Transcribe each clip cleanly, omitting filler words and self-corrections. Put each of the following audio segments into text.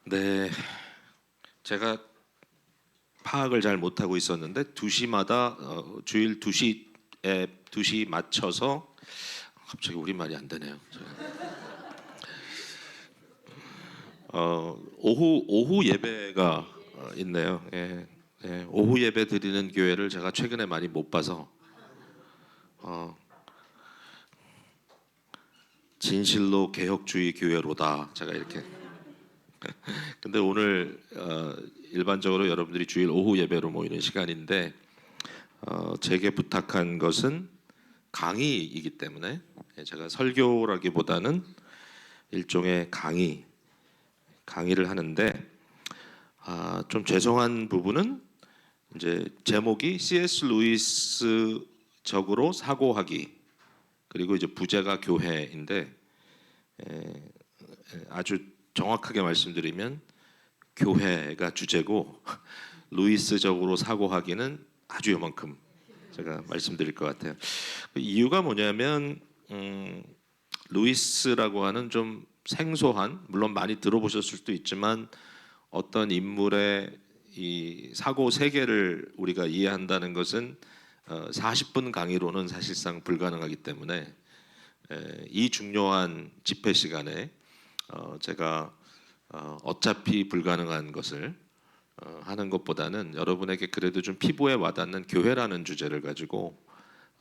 네, 제가 파악을 잘 못하고 있었는데 2시마다 주일 2시 맞춰서 갑자기 우리말이 안 되네요. 오후 예배가 있네요. 예, 예, 오후 예배 드리는 교회를 제가 최근에 많이 못 봐서 진실로 개혁주의 교회로다. 제가 이렇게. 근데 오늘 일반적으로 여러분들이 주일 오후 예배로 모이는 시간인데 제게 부탁한 것은 강의이기 때문에 제가 설교라기보다는 일종의 강의를 하는데 좀 죄송한 부분은 이제 제목이 C.S. 루이스적으로 사고하기 그리고 이제 부제가 교회인데 아주 정확하게 말씀드리면 교회가 주제고 루이스적으로 사고하기는 아주 요만큼 제가 말씀드릴 것 같아요. 이유가 뭐냐면 루이스라고 하는 좀 생소한, 물론 많이 들어보셨을 수도 있지만 어떤 인물의 이 사고 세계를 우리가 이해한다는 것은 40분 강의로는 사실상 불가능하기 때문에 이 중요한 집회 시간에 제가 어차피 불가능한 것을 하는 것보다는 여러분에게 그래도 좀 피부에 와닿는 교회라는 주제를 가지고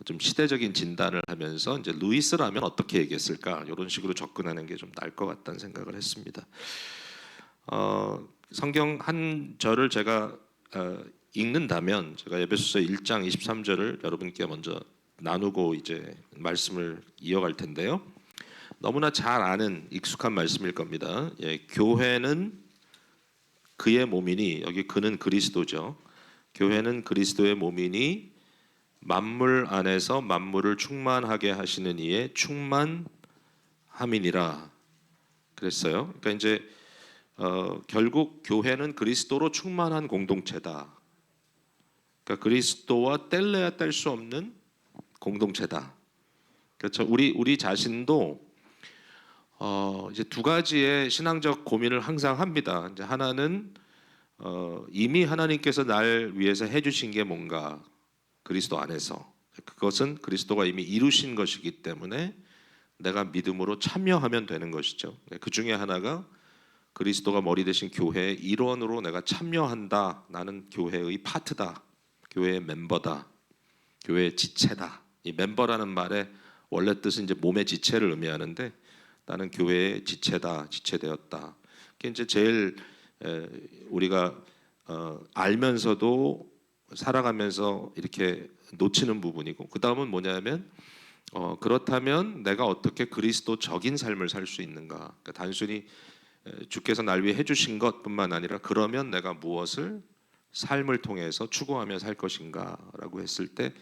좀 시대적인 진단을 하면서 이제 루이스라면 어떻게 얘기했을까 이런 식으로 접근하는 게 좀 나을 것 같다는 생각을 했습니다. 성경 한 절을 제가 읽는다면 제가 에베소서 1장 23절을 여러분께 먼저 나누고 이제 말씀을 이어갈 텐데요. 너무나 잘 아는 익숙한 말씀일 겁니다. 예, 교회는 그의 몸이니, 여기 그는 그리스도죠. 교회는 그리스도의 몸이니 만물 안에서 만물을 충만하게 하시는 이의 충만함이니라 그랬어요. 그러니까 이제 결국 교회는 그리스도로 충만한 공동체다. 그러니까 그리스도와 뗄래야 뗄 수 없는 공동체다. 그렇죠. 우리 자신도 이제 두 가지의 신앙적 고민을 항상 합니다. 이제 하나는 이미 하나님께서 날 위해서 해주신 게 뭔가 그리스도 안에서 그것은 그리스도가 이미 이루신 것이기 때문에 내가 믿음으로 참여하면 되는 것이죠. 그 중에 하나가 그리스도가 머리 대신 교회의 일원으로 내가 참여한다. 나는 교회의 파트다. 교회의 멤버다. 교회의 지체다. 이 멤버라는 말의 원래 뜻은 이제 몸의 지체를 의미하는데 나는 교회의 지체다. 지체되었다. 그게 이제 제일 우리가 알면서도 살아가면서 이렇게 놓치는 부분이고 그 다음은 뭐냐면 그렇다면 내가 어떻게 그리스도적인 삶을 살 수 있는가. 그러니까 단순히 주께서 날 위해 해주신 것뿐만 아니라 그러면 내가 무엇을 삶을 통해서 추구하며 살 것인가라고 했을 때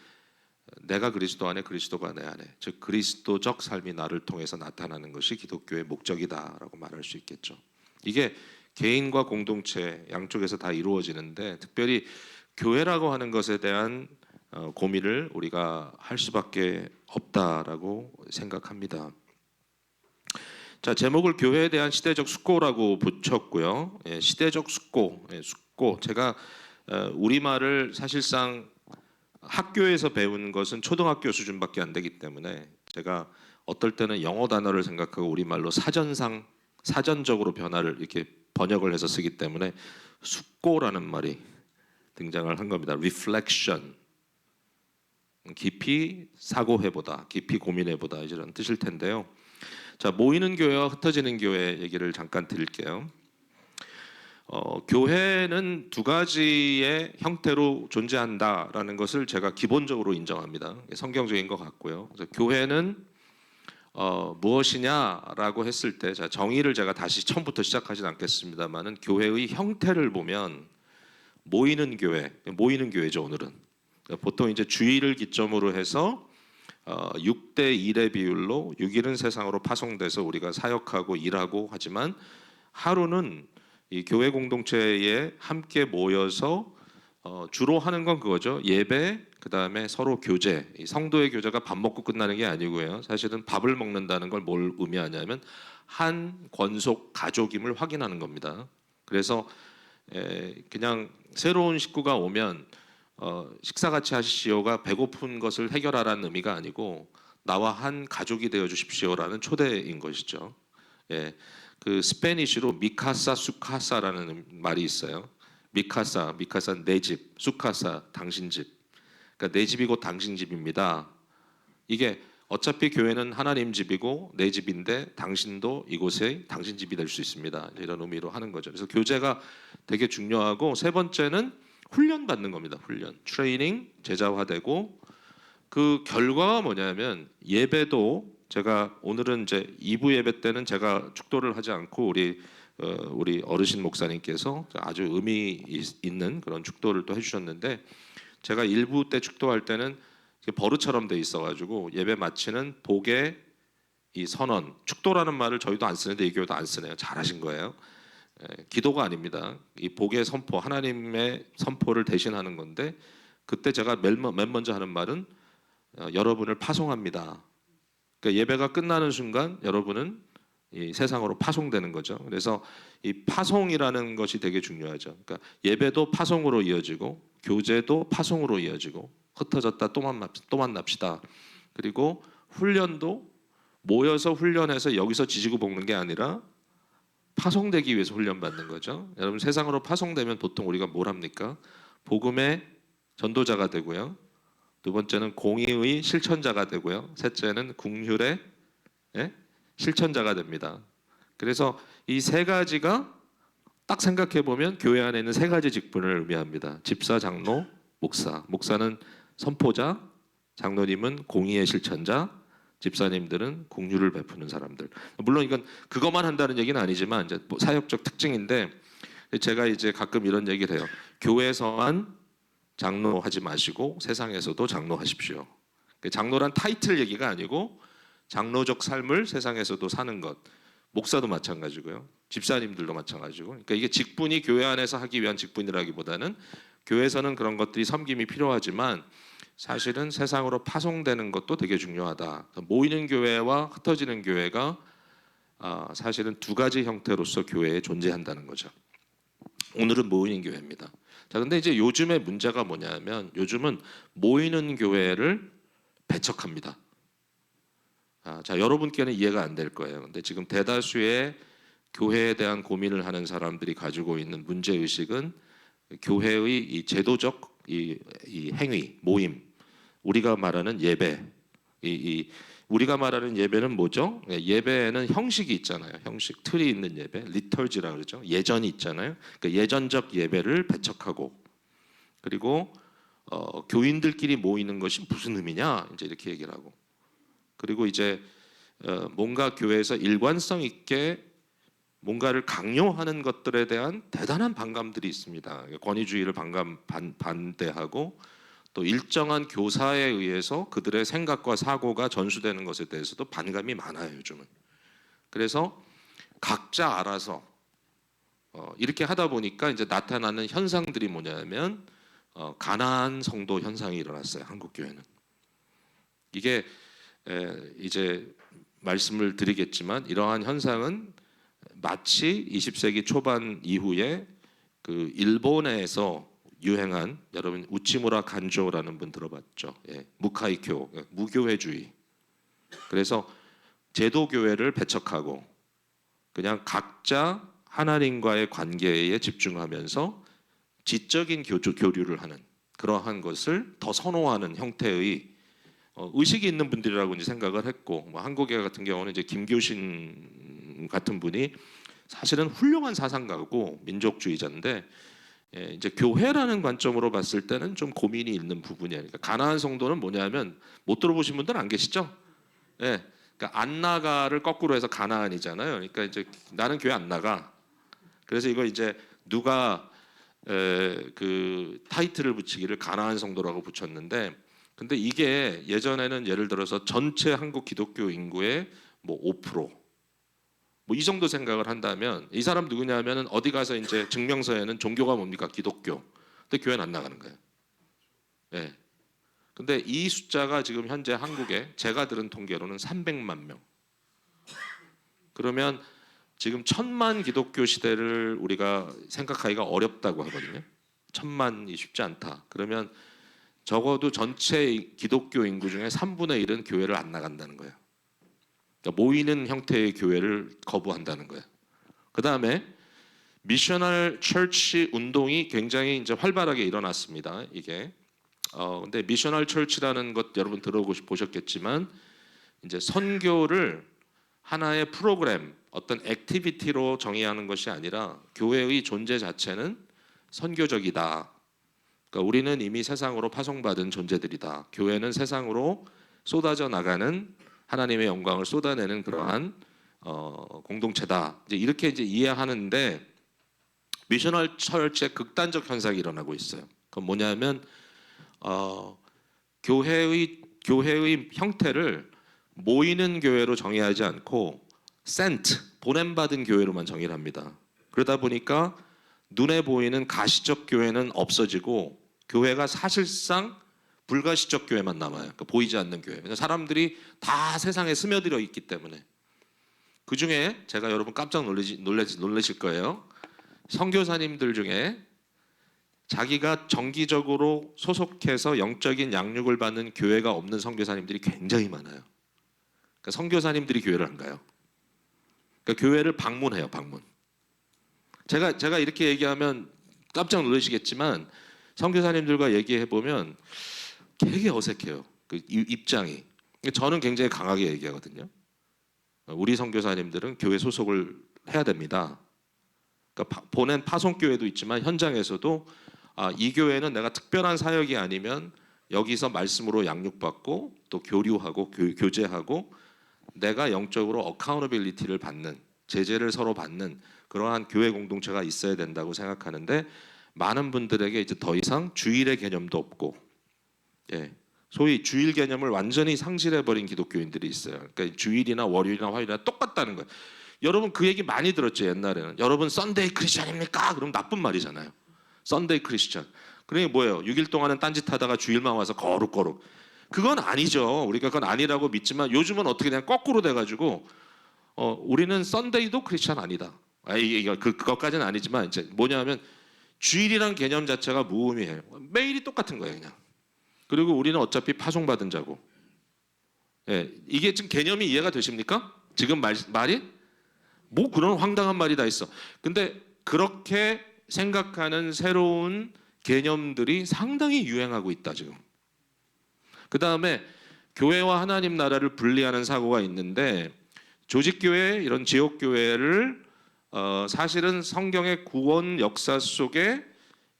내가 그리스도 안에 그리스도가 내 안에 즉 그리스도적 삶이 나를 통해서 나타나는 것이 기독교의 목적이다라고 말할 수 있겠죠. 이게 개인과 공동체 양쪽에서 다 이루어지는데 특별히 교회라고 하는 것에 대한 고민을 우리가 할 수밖에 없다라고 생각합니다. 자, 제목을 교회에 대한 시대적 숙고라고 붙였고요. 예, 시대적 숙고, 숙고. 제가 우리말을 사실상 학교에서 배운 것은 초등학교 수준밖에 안 되기 때문에 제가 어떨 때는 영어 단어를 생각하고 우리말로 사전적으로 변화를 이렇게 번역을 해서 쓰기 때문에 숙고라는 말이 등장을 한 겁니다. reflection. 깊이 사고해보다, 깊이 고민해보다 이런 뜻일 텐데요. 자, 모이는 교회와 흩어지는 교회 얘기를 잠깐 드릴게요. 교회는 두 가지의 형태로 존재한다라는 것을 제가 기본적으로 인정합니다. 성경적인 것 같고요. 그래서 교회는 무엇이냐라고 했을 때 정의를 제가 다시 처음부터 시작하진 않겠습니다만은 교회의 형태를 보면 모이는 교회죠 오늘은. 보통 이제 주일을 기점으로 해서 6대 1의 비율로 6일은 세상으로 파송돼서 우리가 사역하고 일하고 하지만 하루는 이 교회 공동체에 함께 모여서 주로 하는 건 그거죠. 예배, 그 다음에 서로 교제. 이 성도의 교제가 밥 먹고 끝나는 게 아니고요. 사실은 밥을 먹는다는 걸 뭘 의미하냐면 한 권속 가족임을 확인하는 겁니다. 그래서 그냥 새로운 식구가 오면 식사 같이 하시오가 배고픈 것을 해결하라는 의미가 아니고 나와 한 가족이 되어 주십시오라는 초대인 것이죠. 예, 그 스페니쉬로 미카사 수카사라는 말이 있어요. 미카사, 미카사 내 집, 수카사 당신 집. 그러니까 내 집이 곧 당신 집입니다. 이게 어차피 교회는 하나님 집이고 내 집인데 당신도 이곳에 당신 집이 될 수 있습니다. 이런 의미로 하는 거죠. 그래서 교제가 되게 중요하고 세 번째는 훈련 받는 겁니다. 훈련, 트레이닝, 제자화되고 그 결과가 뭐냐면 예배도 제가 오늘은 이제 2부 예배 때는 제가 축도를 하지 않고 우리 어르신 목사님께서 아주 의미 있는 그런 축도를 또 해주셨는데 제가 1부 때 축도할 때는 버릇처럼 돼 있어가지고 예배 마치는 복의 이 선언, 축도라는 말을 저희도 안 쓰는데 이 교회도 안 쓰네요. 잘하신 거예요. 기도가 아닙니다. 이 복의 선포, 하나님의 선포를 대신하는 건데 그때 제가 맨 먼저 하는 말은 여러분을 파송합니다. 그러니까 예배가 끝나는 순간 여러분은 이 세상으로 파송되는 거죠. 그래서 이 파송이라는 것이 되게 중요하죠. 그러니까 예배도 파송으로 이어지고 교제도 파송으로 이어지고 흩어졌다 또 만납시다. 그리고 훈련도 모여서 훈련해서 여기서 지지고 볶는 게 아니라 파송되기 위해서 훈련받는 거죠. 여러분 세상으로 파송되면 보통 우리가 뭘 합니까? 복음의 전도자가 되고요. 두 번째는 공의의 실천자가 되고요. 셋째는 긍휼의 실천자가 됩니다. 그래서 이 세 가지가 딱 생각해 보면 교회 안에 있는 세 가지 직분을 의미합니다. 집사, 장로, 목사. 목사는 선포자, 장로님은 공의의 실천자, 집사님들은 긍휼을 베푸는 사람들. 물론 이건 그것만 한다는 얘기는 아니지만 이제 사역적 특징인데 제가 이제 가끔 이런 얘기를 해요. 교회에서만 장로하지 마시고 세상에서도 장로하십시오. 장로란 타이틀 얘기가 아니고 장로적 삶을 세상에서도 사는 것. 목사도 마찬가지고요. 집사님들도 마찬가지고. 그러니까 이게 직분이 교회 안에서 하기 위한 직분이라기보다는 교회에서는 그런 것들이 섬김이 필요하지만 사실은 세상으로 파송되는 것도 되게 중요하다. 모이는 교회와 흩어지는 교회가 사실은 두 가지 형태로서 교회에 존재한다는 거죠. 오늘은 모이는 교회입니다. 자, 근데 이제 요즘의 문제가 뭐냐면 요즘은 모이는 교회를 배척합니다. 자, 여러분께는 이해가 안 될 거예요. 근데 지금 대다수의 교회에 대한 고민을 하는 사람들이 가지고 있는 문제 의식은 교회의 이 제도적 이 행위, 모임, 우리가 말하는 예배, 우리가 말하는 예배는 뭐죠? 예배에는 형식이 있잖아요. 형식, 틀이 있는 예배, 리털지라 그러죠. 예전이 있잖아요. 그러니까 예전적 예배를 배척하고 그리고 교인들끼리 모이는 것이 무슨 의미냐 이제 이렇게 얘기를 하고 그리고 이제 뭔가 교회에서 일관성 있게 뭔가를 강요하는 것들에 대한 대단한 반감들이 있습니다. 권위주의를 반대하고 또 일정한 교사에 의해서 그들의 생각과 사고가 전수되는 것에 대해서도 반감이 많아요, 요즘은. 그래서 각자 알아서 이렇게 하다 보니까 이제 나타나는 현상들이 뭐냐면 가나안 성도 현상이 일어났어요, 한국 교회는. 이게 이제 말씀을 드리겠지만 이러한 현상은 마치 20세기 초반 이후에 그 일본에서 유행한 여러분 우치무라 간조라는 분 들어봤죠? 무카이교, 무교회주의. 그래서 제도 교회를 배척하고 그냥 각자 하나님과의 관계에 집중하면서 지적인 교류를 하는 그러한 것을 더 선호하는 형태의 의식이 있는 분들이라고 이제 생각을 했고 한국에 같은 경우는 이제 김교신 같은 분이 사실은 훌륭한 사상가고 민족주의자인데 이제 교회라는 관점으로 봤을 때는 좀 고민이 있는 부분이에요. 그러니까 가나안 성도는 뭐냐면 못 들어보신 분들 안 계시죠? 그러니까 안 나가를 거꾸로 해서 가나안이잖아요. 그러니까 이제 나는 교회 안 나가. 그래서 이거 이제 누가 그 타이틀을 붙이기를 가나안 성도라고 붙였는데 근데 이게 예전에는 예를 들어서 전체 한국 기독교 인구의 뭐 5%, 뭐 이 정도 생각을 한다면 이 사람 누구냐면은 어디 가서 이제 증명서에는 종교가 뭡니까? 기독교. 근데 교회는 안 나가는 거예요. 예. 근데 이 숫자가 지금 현재 한국에 제가 들은 통계로는 300만 명. 그러면 지금 1000만 기독교 시대를 우리가 생각하기가 어렵다고 하거든요. 1000만이 쉽지 않다. 그러면 적어도 전체 기독교 인구 중에 3분의 1은 교회를 안 나간다는 거예요. 그러니까 모이는 형태의 교회를 거부한다는 거예요. 그 다음에 미셔널 철치 운동이 굉장히 이제 활발하게 일어났습니다. 이게 근데 미셔널 철치라는 것 여러분 들어보셨겠지만 이제 선교를 하나의 프로그램, 어떤 액티비티로 정의하는 것이 아니라 교회의 존재 자체는 선교적이다. 그러니까 우리는 이미 세상으로 파송받은 존재들이다. 교회는 세상으로 쏟아져 나가는 하나님의 영광을 쏟아내는 그러한 공동체다. 이제 이렇게 이제 이해하는데 미셔널 철치의 극단적 현상이 일어나고 있어요. 그건 뭐냐면 교회의 형태를 모이는 교회로 정의하지 않고 sent 보냄받은 교회로만 정의를 합니다. 그러다 보니까 눈에 보이는 가시적 교회는 없어지고 교회가 사실상 불가시적 교회만 남아요. 그러니까 보이지 않는 교회. 왜냐하면 사람들이 다 세상에 스며들어 있기 때문에. 그 중에 제가 여러분 깜짝 놀라실 거예요. 선교사님들 중에 자기가 정기적으로 소속해서 영적인 양육을 받는 교회가 없는 선교사님들이 굉장히 많아요. 그러니까 선교사님들이 교회를 안 가요. 그러니까 교회를 방문해요, 방문. 제가 이렇게 얘기하면 깜짝 놀라시겠지만 선교사님들과 얘기해 보면 되게 어색해요. 그 입장이. 저는 굉장히 강하게 얘기하거든요. 우리 선교사님들은 교회 소속을 해야 됩니다. 그러니까 보낸 파송교회도 있지만 현장에서도 이 교회는 내가 특별한 사역이 아니면 여기서 말씀으로 양육받고 또 교류하고 교제하고 내가 영적으로 어카운터빌리티를 받는 제재를 서로 받는 그러한 교회 공동체가 있어야 된다고 생각하는데 많은 분들에게 이제 더 이상 주일의 개념도 없고 소위 주일 개념을 완전히 상실해버린 기독교인들이 있어요. 그러니까 주일이나 월요일이나 화요일이나 똑같다는 거예요. 여러분 그 얘기 많이 들었죠 옛날에는. 여러분 썬데이 크리스찬입니까? 그럼 나쁜 말이잖아요. 썬데이 크리스찬. 그러니 뭐예요? 6일 동안은 딴짓하다가 주일만 와서 거룩거룩. 그건 아니죠. 우리가 그건 아니라고 믿지만 요즘은 어떻게 그냥 거꾸로 돼가지고 우리는 썬데이도 크리스찬 아니다. 이게 그것까지는 아니지만 이제 뭐냐면 주일이란 개념 자체가 무의미해요. 매일이 똑같은 거예요 그냥. 그리고 우리는 어차피 파송받은 자고. 이게 지금 개념이 이해가 되십니까? 지금 말이? 뭐 그런 황당한 말이 다 있어. 근데 그렇게 생각하는 새로운 개념들이 상당히 유행하고 있다 지금. 그 다음에 교회와 하나님 나라를 분리하는 사고가 있는데 조직교회 이런 지역교회를 사실은 성경의 구원 역사 속에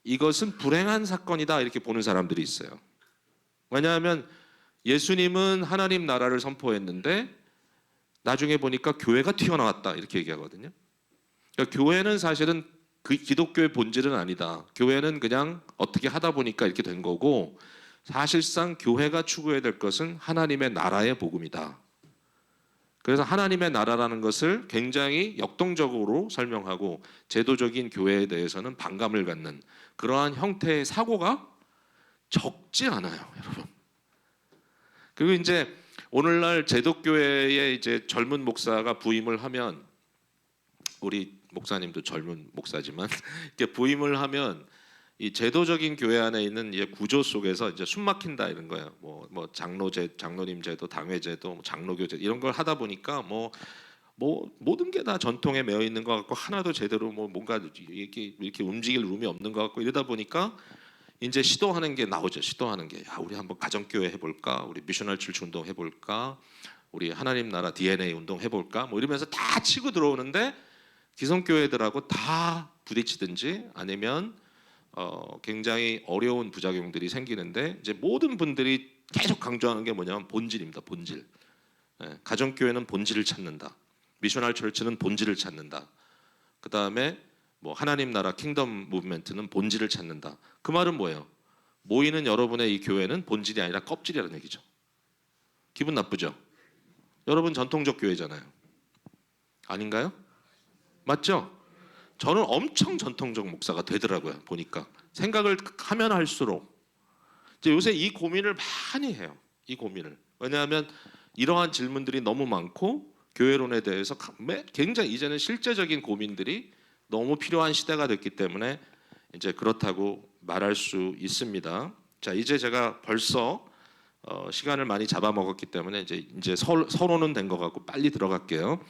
이것은 불행한 사건이다 이렇게 보는 사람들이 있어요. 왜냐하면 예수님은 하나님 나라를 선포했는데 나중에 보니까 교회가 튀어나왔다 이렇게 얘기하거든요. 그러니까 교회는 사실은 그 기독교의 본질은 아니다. 교회는 그냥 어떻게 하다 보니까 이렇게 된 거고 사실상 교회가 추구해야 될 것은 하나님의 나라의 복음이다. 그래서 하나님의 나라라는 것을 굉장히 역동적으로 설명하고 제도적인 교회에 대해서는 반감을 갖는 그러한 형태의 사고가 적지 않아요, 여러분. 그리고 이제 오늘날 제독교회에 이제 젊은 목사가 부임을 하면 우리 목사님도 젊은 목사지만 이렇게 부임을 하면 이 제도적인 교회 안에 있는 이제 구조 속에서 이제 숨 막힌다 이런 거예요. 뭐 장로님 제도, 당회 제도, 장로교 제도 이런 걸 하다 보니까 뭐 모든 게 다 전통에 매여 있는 것 같고 하나도 제대로 뭐 뭔가 이렇게 움직일 룸이 없는 것 같고 이러다 보니까 이제 시도하는 게 나오죠. 시도하는 게 우리 한번 가정교회 해볼까? 우리 미셔널 철치 운동 해볼까? 우리 하나님 나라 DNA 운동 해볼까? 뭐 이러면서 다 치고 들어오는데 기성교회들하고 다 부딪히든지 아니면 굉장히 어려운 부작용들이 생기는데 이제 모든 분들이 계속 강조하는 게 뭐냐면 본질입니다. 본질. 가정교회는 본질을 찾는다. 미셔널 철치는 본질을 찾는다. 그 다음에 뭐 하나님 나라 킹덤 무브멘트는 본질을 찾는다. 그 말은 뭐예요? 모이는 여러분의 이 교회는 본질이 아니라 껍질이라는 얘기죠. 기분 나쁘죠? 여러분 전통적 교회잖아요. 아닌가요? 맞죠? 저는 엄청 전통적 목사가 되더라고요. 보니까 생각을 하면 할수록 이제 요새 이 고민을 많이 해요. 이 고민을. 왜냐하면 이러한 질문들이 너무 많고 교회론에 대해서 굉장히 이제는 실제적인 고민들이 너무 필요한 시대가 됐기 때문에 이제 그렇다고 말할 수 있습니다. 자, 이제 제가 벌써 시간을 많이 잡아먹었기 때문에 이제 서론은 된 것 같고 빨리 들어갈게요.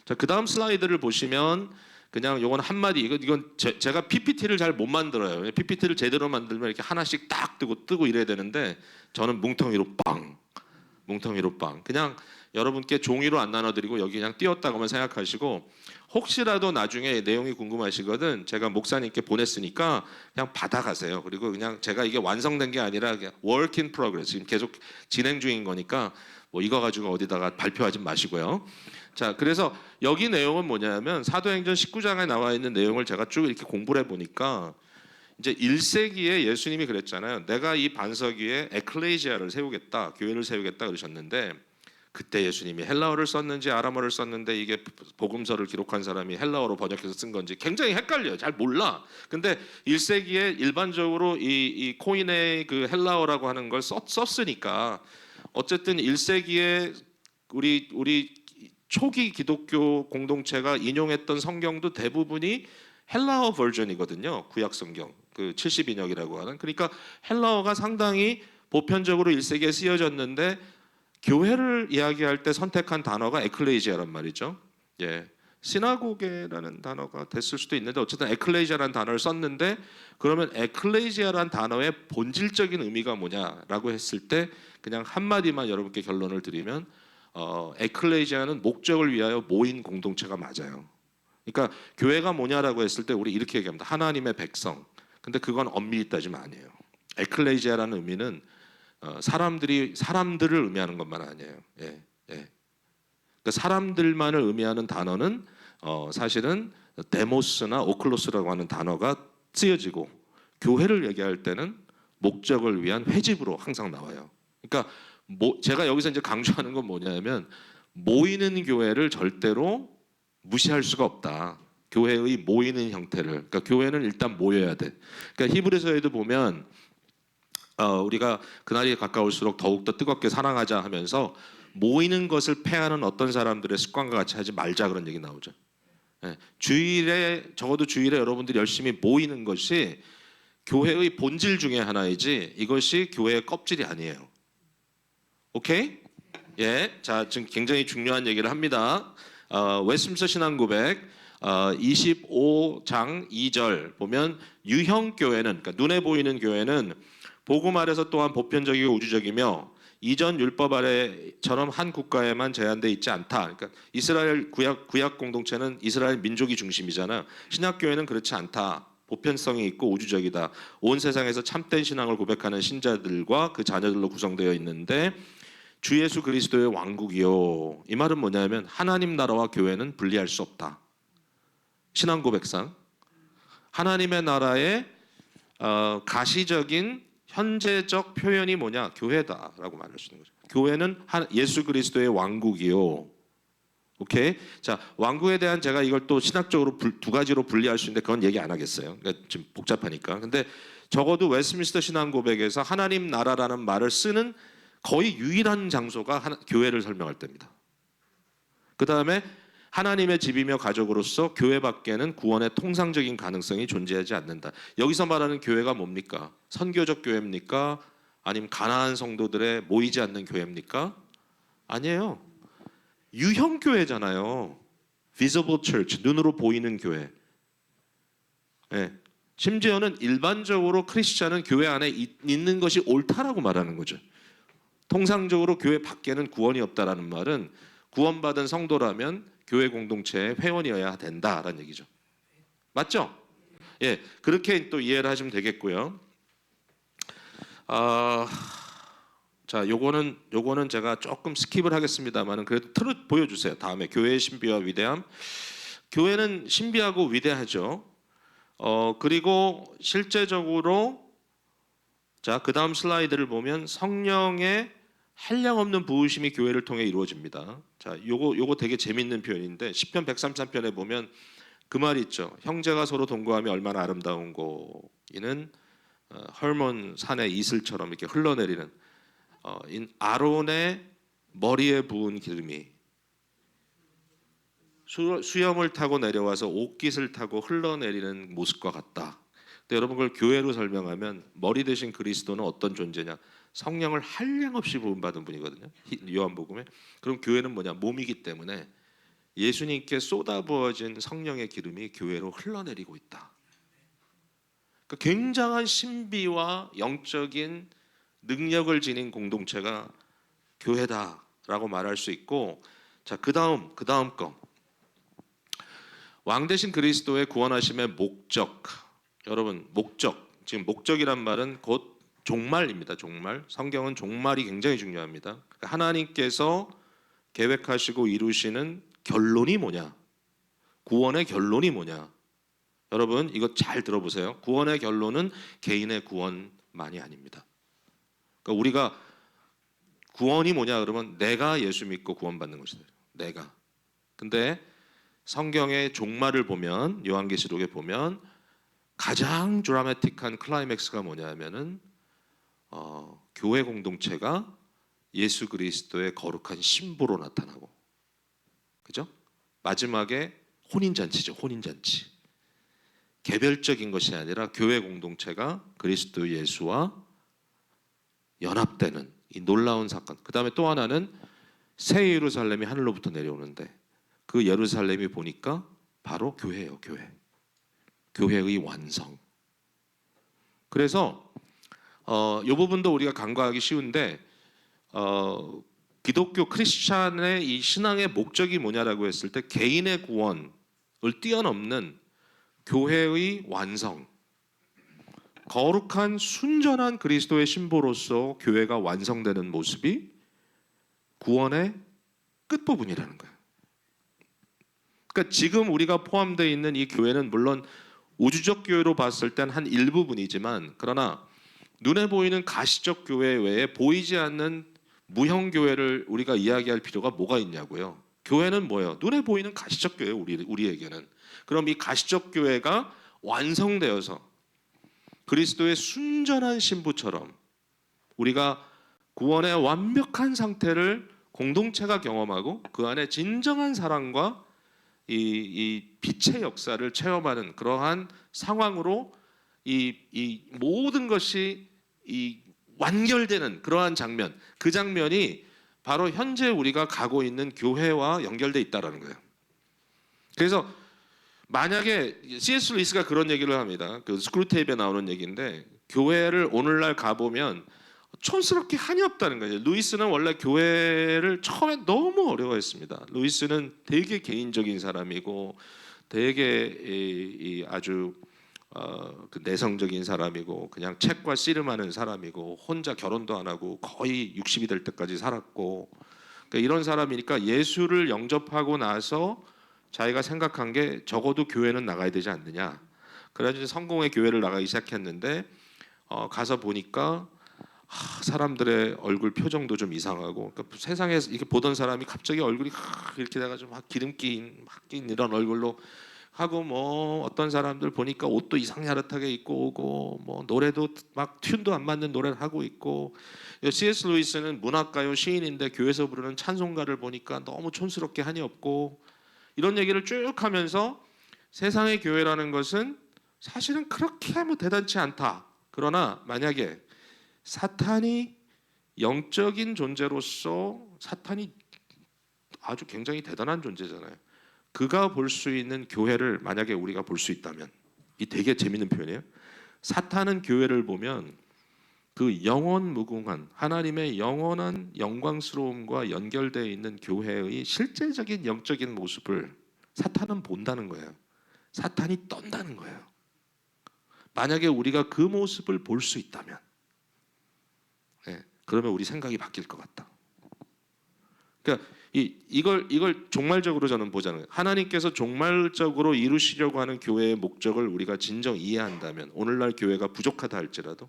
자, 그 다음 슬라이드를 보시면 그냥 요건 한마디, 이건 제가 PPT를 잘 못 만들어요. PPT를 제대로 만들면 이렇게 하나씩 딱 뜨고 이래야 되는데 저는 뭉텅이로 빵. 그냥 여러분께 종이로 안 나눠드리고 여기 그냥 띄웠다고만 생각하시고, 혹시라도 나중에 내용이 궁금하시거든 제가 목사님께 보냈으니까 그냥 받아가세요. 그리고 그냥 제가 이게 완성된 게 아니라 그냥 work in progress, 지금 계속 진행 중인 거니까 뭐 이거 가지고 어디다가 발표하지 마시고요. 자, 그래서 여기 내용은 뭐냐면 사도행전 19장에 나와 있는 내용을 제가 쭉 이렇게 공부를 해보니까 이제 1세기에 예수님이 그랬잖아요. 내가 이 반석 위에 에클레시아를 세우겠다, 교회를 세우겠다 그러셨는데, 그때 예수님이 헬라어를 썼는지 아람어를 썼는데 이게 복음서를 기록한 사람이 헬라어로 번역해서 쓴 건지 굉장히 헷갈려요. 잘 몰라. 근데 1세기에 일반적으로 이 코인의 그 헬라어라고 하는 걸 썼으니까 어쨌든 1세기에 우리 초기 기독교 공동체가 인용했던 성경도 대부분이 헬라어 버전이거든요. 구약 성경 그 70인역이라고 하는. 그러니까 헬라어가 상당히 보편적으로 1세기에 쓰여졌는데 교회를 이야기할 때 선택한 단어가 에클레시아란 말이죠. 예, 시나고게라는 단어가 됐을 수도 있는데 어쨌든 에클레시아라는 단어를 썼는데, 그러면 에클레시아라는 단어의 본질적인 의미가 뭐냐라고 했을 때 그냥 한마디만 여러분께 결론을 드리면 에클레시아는 목적을 위하여 모인 공동체가 맞아요. 그러니까 교회가 뭐냐라고 했을 때 우리 이렇게 얘기합니다. 하나님의 백성. 근데 그건 엄밀히 따지면 아니에요. 에클레시아라는 의미는 사람들을 의미하는 것만 아니에요. 예. 그러니까 사람들만을 의미하는 단어는 사실은 데모스나 오클로스라고 하는 단어가 쓰여지고, 교회를 얘기할 때는 목적을 위한 회집으로 항상 나와요. 그러니까 제가 여기서 이제 강조하는 건 뭐냐면 모이는 교회를 절대로 무시할 수가 없다. 교회의 모이는 형태를. 그러니까 교회는 일단 모여야 돼. 그러니까 히브리서에도 보면 우리가 그날이 가까울수록 더욱더 뜨겁게 사랑하자 하면서 모이는 것을 패하는 어떤 사람들의 습관과 같이 하지 말자 그런 얘기 나오죠. 예, 적어도 주일에 여러분들이 열심히 모이는 것이 교회의 본질 중에 하나이지 이것이 교회의 껍질이 아니에요. 오케이? 예, 자, 지금 굉장히 중요한 얘기를 합니다. 웨스민스터 신앙고백 25장 2절 보면 유형교회는, 그러니까 눈에 보이는 교회는 복음 아래서 또한 보편적이고 우주적이며 이전 율법 아래처럼 한 국가에만 제한돼 있지 않다. 그러니까 이스라엘 구약 공동체는 이스라엘 민족이 중심이잖아요. 신약 교회는 그렇지 않다. 보편성이 있고 우주적이다. 온 세상에서 참된 신앙을 고백하는 신자들과 그 자녀들로 구성되어 있는데 주 예수 그리스도의 왕국이요. 이 말은 뭐냐면 하나님 나라와 교회는 분리할 수 없다. 신앙 고백상 하나님의 나라의 가시적인 현재적 표현이 뭐냐? 교회다라고 말할 수 있는 거죠. 교회는 예수 그리스도의 왕국이요. 오케이? 자, 왕국에 대한 제가 이걸 또 신학적으로 두 가지로 분리할 수 있는데 그건 얘기 안 하겠어요. 그러니까 지금 복잡하니까. 근데 적어도 웨스민스터 신앙 고백에서 하나님 나라라는 말을 쓰는 거의 유일한 장소가 교회를 설명할 때입니다. 그 다음에 하나님의 집이며 가족으로서 교회 밖에는 구원의 통상적인 가능성이 존재하지 않는다. 여기서 말하는 교회가 뭡니까? 선교적 교회입니까? 아니면 가난한 성도들의 모이지 않는 교회입니까? 아니에요. 유형 교회잖아요. visible church, 눈으로 보이는 교회. 네. 심지어는 일반적으로 크리스찬은 교회 안에 있는 것이 옳다라고 말하는 거죠. 통상적으로 교회 밖에는 구원이 없다라는 말은 구원받은 성도라면 교회 공동체의 회원이어야 된다라는 얘기죠. 맞죠? 예, 그렇게 또 이해를 하시면 되겠고요. 자, 요거는 제가 조금 스킵을 하겠습니다만은 그래도 틀어 보여주세요. 다음에 교회의 신비와 위대함. 교회는 신비하고 위대하죠. 그리고 실제적으로 자, 그 다음 슬라이드를 보면 성령의 한량없는 부으심이 교회를 통해 이루어집니다. 자, 요거 되게 재밌는 표현인데 시편 133편에 보면 그 말이 있죠. 형제가 서로 동거하며 얼마나 아름다운고 이는 헐몬 산의 이슬처럼 이렇게 흘러내리는 아론의 머리에 부은 기름이 수염을 타고 내려와서 옷깃을 타고 흘러내리는 모습과 같다. 근데 여러분 그걸 교회로 설명하면 머리 대신 그리스도는 어떤 존재냐? 성령을 한량없이 부음받은 분이거든요. 요한복음에. 그럼 교회는 뭐냐? 몸이기 때문에 예수님께 쏟아부어진 성령의 기름이 교회로 흘러내리고 있다. 그러니까 굉장한 신비와 영적인 능력을 지닌 공동체가 교회다라고 말할 수 있고, 자, 그다음 거. 왕 대신 그리스도의 구원하심의 목적. 여러분, 목적. 지금 목적이란 말은 곧 종말입니다. 종말. 성경은 종말이 굉장히 중요합니다. 그러니까 하나님께서 계획하시고 이루시는 결론이 뭐냐? 구원의 결론이 뭐냐? 여러분, 이거 잘 들어보세요. 구원의 결론은 개인의 구원만이 아닙니다. 그러니까 우리가 구원이 뭐냐 그러면 내가 예수 믿고 구원받는 것이다. 내가. 근데 성경의 종말을 보면, 요한계시록에 보면 가장 드라마틱한 클라이맥스가 뭐냐면은 교회 공동체가 예수 그리스도의 거룩한 신부로 나타나고, 그죠? 마지막에 혼인잔치죠. 혼인잔치. 개별적인 것이 아니라 교회 공동체가 그리스도 예수와 연합되는 이 놀라운 사건. 그 다음에 또 하나는 새 예루살렘이 하늘로부터 내려오는데 그 예루살렘이 보니까 바로 교회예요. 교회. 교회의 완성. 그래서 이 부분도 우리가 간과하기 쉬운데 기독교 크리스찬의 이 신앙의 목적이 뭐냐라고 했을 때 개인의 구원을 뛰어넘는 교회의 완성, 거룩한 순전한 그리스도의 신부로서 교회가 완성되는 모습이 구원의 끝부분이라는 거예요. 그러니까 지금 우리가 포함되어 있는 이 교회는 물론 우주적 교회로 봤을 땐 한 일부분이지만, 그러나 눈에 보이는 가시적 교회 외에 보이지 않는 무형 교회를 우리가 이야기할 필요가 뭐가 있냐고요. 교회는 뭐예요? 눈에 보이는 가시적 교회, 우리에게는. 그럼 이 가시적 교회가 완성되어서 그리스도의 순전한 신부처럼 우리가 구원의 완벽한 상태를 공동체가 경험하고 그 안에 진정한 사랑과 이 빛의 역사를 체험하는 그러한 상황으로 이 모든 것이 이 완결되는 그러한 장면, 그 장면이 바로 현재 우리가 가고 있는 교회와 연결돼 있다라는 거예요. 그래서 만약에 C.S. 루이스가 그런 얘기를 합니다. 그 스크루테이프에 나오는 얘기인데, 교회를 오늘날 가보면 촌스럽게 한이 없다는 거예요. 루이스는 원래 교회를 처음에 너무 어려워했습니다. 루이스는 되게 개인적인 사람이고 되게 아주 그 내성적인 사람이고 그냥 책과 씨름하는 사람이고 혼자 결혼도 안 하고 거의 60이 될 때까지 살았고, 그러니까 이런 사람이니까 예수를 영접하고 나서 자기가 생각한 게 적어도 교회는 나가야 되지 않느냐. 그래가지고 성공의 교회를 나가기 시작했는데 가서 보니까 사람들의 얼굴 표정도 좀 이상하고, 그러니까 세상에서 이렇게 보던 사람이 갑자기 얼굴이 이렇게 돼가지고 막 기름기 낀 이런 얼굴로 하고, 뭐 어떤 사람들 보니까 옷도 이상야릇하게 입고 오고, 뭐 노래도 막 튠도 안 맞는 노래를 하고 있고. C.S. 루이스는 문학가요 시인인데 교회에서 부르는 찬송가를 보니까 너무 촌스럽게 한이 없고, 이런 얘기를 쭉 하면서 세상의 교회라는 것은 사실은 그렇게 뭐 대단치 않다. 그러나 만약에 사탄이 영적인 존재로서, 사탄이 아주 굉장히 대단한 존재잖아요. 그가 볼 수 있는 교회를 만약에 우리가 볼 수 있다면, 이 되게 재밌는 표현이에요. 사탄은 교회를 보면 그 영원 무궁한 하나님의 영원한 영광스러움과 연결되어 있는 교회의 실제적인 영적인 모습을 사탄은 본다는 거예요. 사탄이 떤다는 거예요. 만약에 우리가 그 모습을 볼 수 있다면, 그러면 우리 생각이 바뀔 것 같다. 그러니까 이걸 종말적으로 저는 보자는 거예요. 하나님께서 종말적으로 이루시려고 하는 교회의 목적을 우리가 진정 이해한다면, 오늘날 교회가 부족하다 할지라도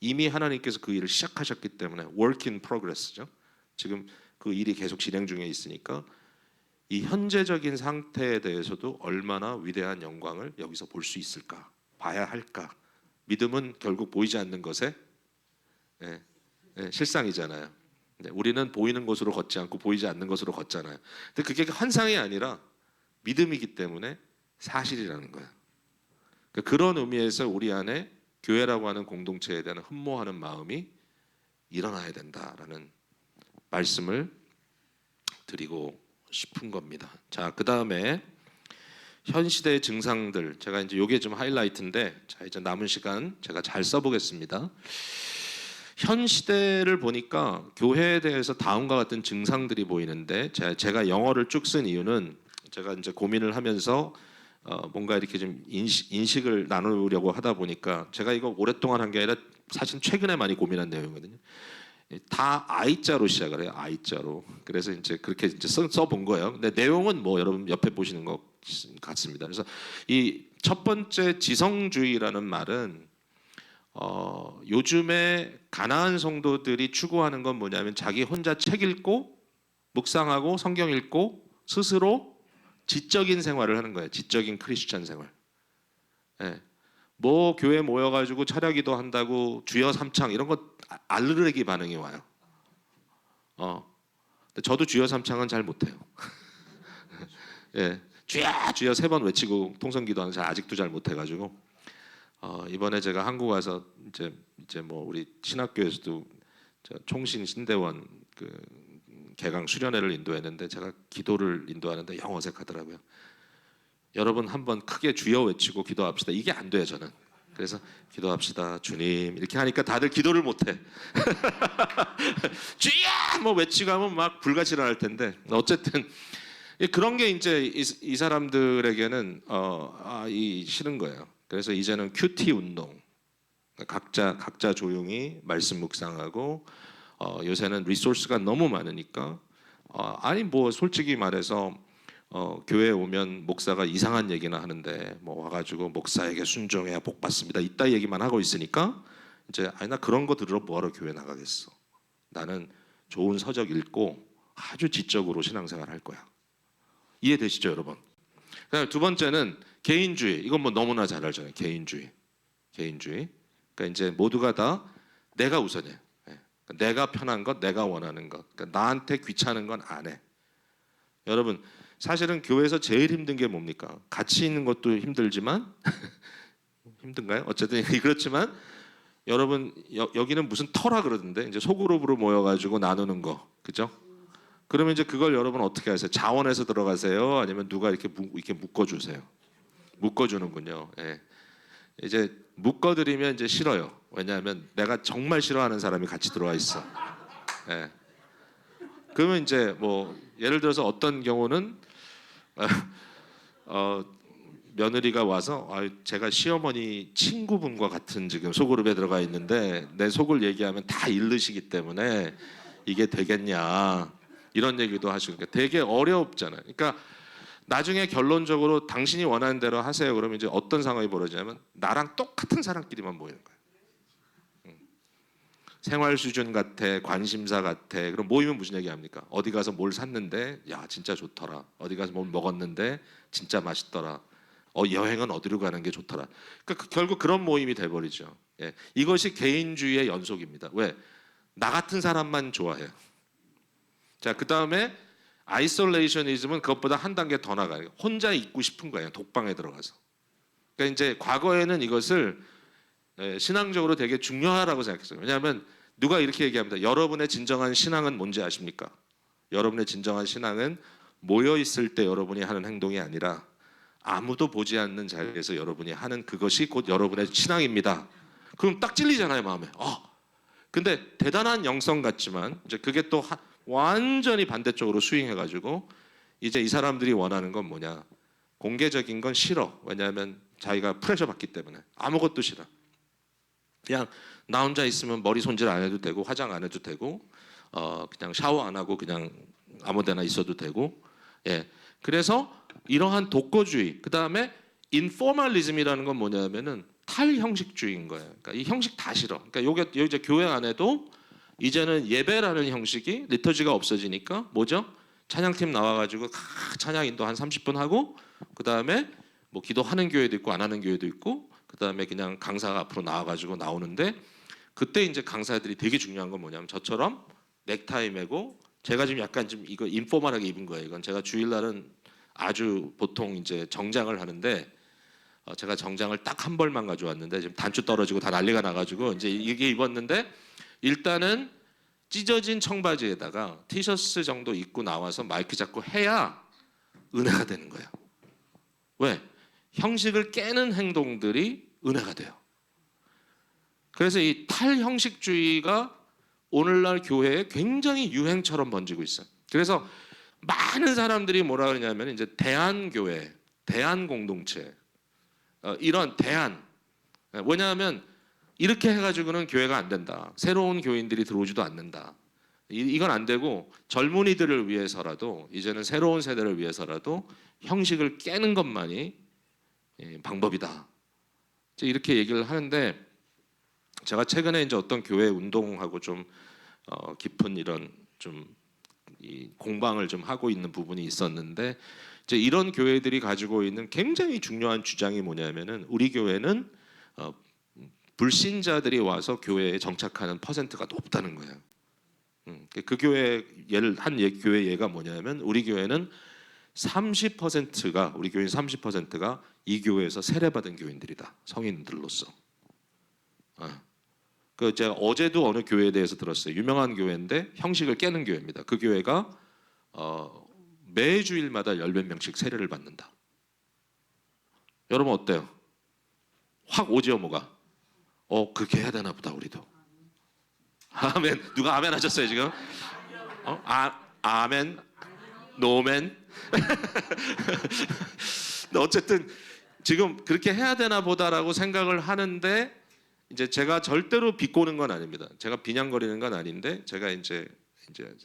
이미 하나님께서 그 일을 시작하셨기 때문에 work in progress죠. 지금 그 일이 계속 진행 중에 있으니까 이 현재적인 상태에 대해서도 얼마나 위대한 영광을 여기서 볼 수 있을까, 봐야 할까. 믿음은 결국 보이지 않는 것의 실상이잖아요. 우리는 보이는 것으로 걷지 않고 보이지 않는 것으로 걷잖아요. 근데 그게 환상이 아니라 믿음이기 때문에 사실이라는 거예요. 그러니까 그런 의미에서 우리 안에 교회라고 하는 공동체에 대한 흠모하는 마음이 일어나야 된다라는 말씀을 드리고 싶은 겁니다. 자, 그 다음에 현 시대의 증상들, 제가 이제 요게 좀 하이라이트인데, 자 이제 남은 시간 제가 잘 써보겠습니다. 현 시대를 보니까 교회에 대해서 다음과 같은 증상들이 보이는데, 제가 영어를 쭉 쓴 이유는 제가 이제 고민을 하면서 뭔가 이렇게 좀 인식을 나누려고 하다 보니까, 제가 이거 오랫동안 한 게 아니라 사실 최근에 많이 고민한 내용이거든요. 다 I자로 시작을 해요. I자로. 그래서 이제 그렇게 이제 써본 거예요. 근데 내용은 뭐 여러분 옆에 보시는 것 같습니다. 그래서 이 첫 번째 지성주의라는 말은 요즘에 가나안 성도들이 추구하는 건 뭐냐면, 자기 혼자 책 읽고 묵상하고 성경 읽고 스스로 지적인 생활을 하는 거예요. 지적인 크리스천 생활. 예. 뭐 교회 모여가지고 철야기도 한다고 주여 삼창 이런 거 알르르기 반응이 와요. 근데 저도 주여 삼창은 잘 못해요. 예, 주여 주여 3번 외치고 통성기도하는 잘 아직도 잘 못해가지고 이번에 제가 한국 와서 이제 뭐 우리 신학교에서도 총신 신대원 그 개강 수련회를 인도했는데, 제가 기도를 인도하는데 영 어색하더라고요. 여러분 한번 크게 주여 외치고 기도합시다. 이게 안 돼요 저는. 그래서 기도합시다 주님 이렇게 하니까 다들 기도를 못해. 주여 뭐 외치고 하면 막 불같이 일어날 텐데, 어쨌든 그런 게 이제 이 사람들에게는 이 싫은 거예요. 그래서 이제는 큐티 운동, 각자 조용히 말씀 묵상하고, 요새는 리소스가 너무 많으니까 아니 뭐 솔직히 말해서 교회에 오면 목사가 이상한 얘기나 하는데 뭐 와가지고 목사에게 순종해야 복 받습니다 이따 얘기만 하고 있으니까, 이제 아니 나 그런 거 들으러 뭐하러 교회 나가겠어. 나는 좋은 서적 읽고 아주 지적으로 신앙생활 할 거야. 이해되시죠 여러분? 두 번째는 개인주의. 이건 뭐 너무나 잘 알잖아요. 개인주의. 그러니까 이제 모두가 다 내가 우선이에요. 내가 편한 것, 내가 원하는 것. 그러니까 나한테 귀찮은 건 안 해. 여러분 사실은 교회에서 제일 힘든 게 뭡니까? 같이 있는 것도 힘들지만 힘든가요? 어쨌든 그렇지만 여러분 여기는 무슨 터라 그러던데, 이제 소그룹으로 모여가지고 나누는 거, 그죠? 그러면 이제 그걸 여러분 어떻게 하세요? 자원해서 들어가세요? 아니면 누가 이렇게 묶어주세요? 묶어주는군요. 예. 이제 묶어드리면 이제 싫어요. 왜냐하면 내가 정말 싫어하는 사람이 같이 들어와 있어. 예. 그러면 이제 뭐 예를 들어서 어떤 경우는 며느리가 와서 제가 시어머니 친구분과 같은 지금 소그룹에 들어가 있는데 내 속을 얘기하면 다 잃으시기 때문에 이게 되겠냐 이런 얘기도 하시고, 그러니까 되게 어렵잖아요. 그러니까 나중에 결론적으로 당신이 원하는 대로 하세요. 그러면 이제 어떤 상황이 벌어지냐면 나랑 똑같은 사람끼리만 모이는 거예요. 생활 수준 같아, 관심사 같아. 그럼 모이면 무슨 얘기 합니까? 어디 가서 뭘 샀는데 야 진짜 좋더라. 어디 가서 뭘 먹었는데 진짜 맛있더라. 여행은 어디로 가는 게 좋더라. 그러니까 결국 그런 모임이 돼버리죠. 예. 이것이 개인주의의 연속입니다. 왜? 나 같은 사람만 좋아해요. 자, 그 다음에 아이솔레이셔니즘은 그것보다 한 단계 더 나가요. 혼자 있고 싶은 거예요. 독방에 들어가서. 그러니까 이제 과거에는 이것을 신앙적으로 되게 중요하다고 생각했어요. 왜냐하면 누가 이렇게 얘기합니다. 여러분의 진정한 신앙은 뭔지 아십니까? 여러분의 진정한 신앙은 모여 있을 때 여러분이 하는 행동이 아니라 아무도 보지 않는 자리에서 여러분이 하는 그것이 곧 여러분의 신앙입니다. 그럼 딱 찔리잖아요, 마음에. 근데 대단한 영성 같지만 이제 그게 또 완전히 반대쪽으로 스윙해가지고 이제 이 사람들이 원하는 건 뭐냐? 공개적인 건 싫어. 왜냐하면 자기가 프레셔 받기 때문에 아무것도 싫어. 그냥 나 혼자 있으면 머리 손질 안 해도 되고 화장 안 해도 되고 그냥 샤워 안 하고 그냥 아무데나 있어도 되고. 예. 그래서 이러한 독거주의, 그 다음에 인포멀리즘이라는 건 뭐냐면은 탈형식주의인 거예요. 그러니까 이 형식 다 싫어. 그러니까 요게 이제 교회 안에도 이제는 예배라는 형식이 리터지가 없어지니까 뭐죠? 찬양팀 나와가지고 찬양 인도 한 30분 하고, 그 다음에 뭐 기도하는 교회도 있고 안 하는 교회도 있고, 그 다음에 그냥 강사가 앞으로 나와가지고 나오는데, 그때 이제 강사들이 되게 중요한 건 뭐냐면 저처럼 넥타이 매고, 제가 지금 약간 좀 이거 인포멀하게 입은 거예요. 이건 제가 주일날은 아주 보통 이제 정장을 하는데 제가 정장을 딱 한 벌만 가져왔는데 지금 단추 떨어지고 다 난리가 나가지고 이제 이게 입었는데 일단은 찢어진 청바지에다가 티셔츠 정도 입고 나와서 마이크 잡고 해야 은혜가 되는 거예요. 왜? 형식을 깨는 행동들이 은혜가 돼요. 그래서 이 탈형식주의가 오늘날 교회에 굉장히 유행처럼 번지고 있어요. 그래서 많은 사람들이 뭐라 그러냐면 이제 대안교회, 대안공동체 이런 대안. 왜냐하면 이렇게 해가지고는 교회가 안 된다. 새로운 교인들이 들어오지도 않는다. 이건 안 되고 젊은이들을 위해서라도 이제는 새로운 세대를 위해서라도 형식을 깨는 것만이 방법이다. 이렇게 얘기를 하는데 제가 최근에 이제 어떤 교회 운동하고 좀 깊은 이런 좀 이 공방을 좀 하고 있는 부분이 있었는데 이제 이런 교회들이 가지고 있는 굉장히 중요한 주장이 뭐냐면은 우리 교회는 불신자들이 와서 교회에 정착하는 퍼센트가 높다는 거예요. 그 교회 교회 예가 뭐냐면 우리 교회는 30%가 우리 교인 30%가 이 교회에서 세례받은 교인들이다. 성인들로서. 그 제가 어제도 어느 교회에 대해서 들었어요. 유명한 교회인데 형식을 깨는 교회입니다. 그 교회가 매주일마다 열몇 명씩 세례를 받는다. 여러분 어때요? 확 오지요 뭐가? 그렇게 해야 되나 보다 우리도. 아멘. 누가 아멘 하셨어요 지금? 아멘. 노멘. 근데 어쨌든 지금 그렇게 해야 되나 보다라고 생각을 하는데 이제 제가 절대로 비꼬는 건 아닙니다. 제가 비냥거리는 건 아닌데 제가 이제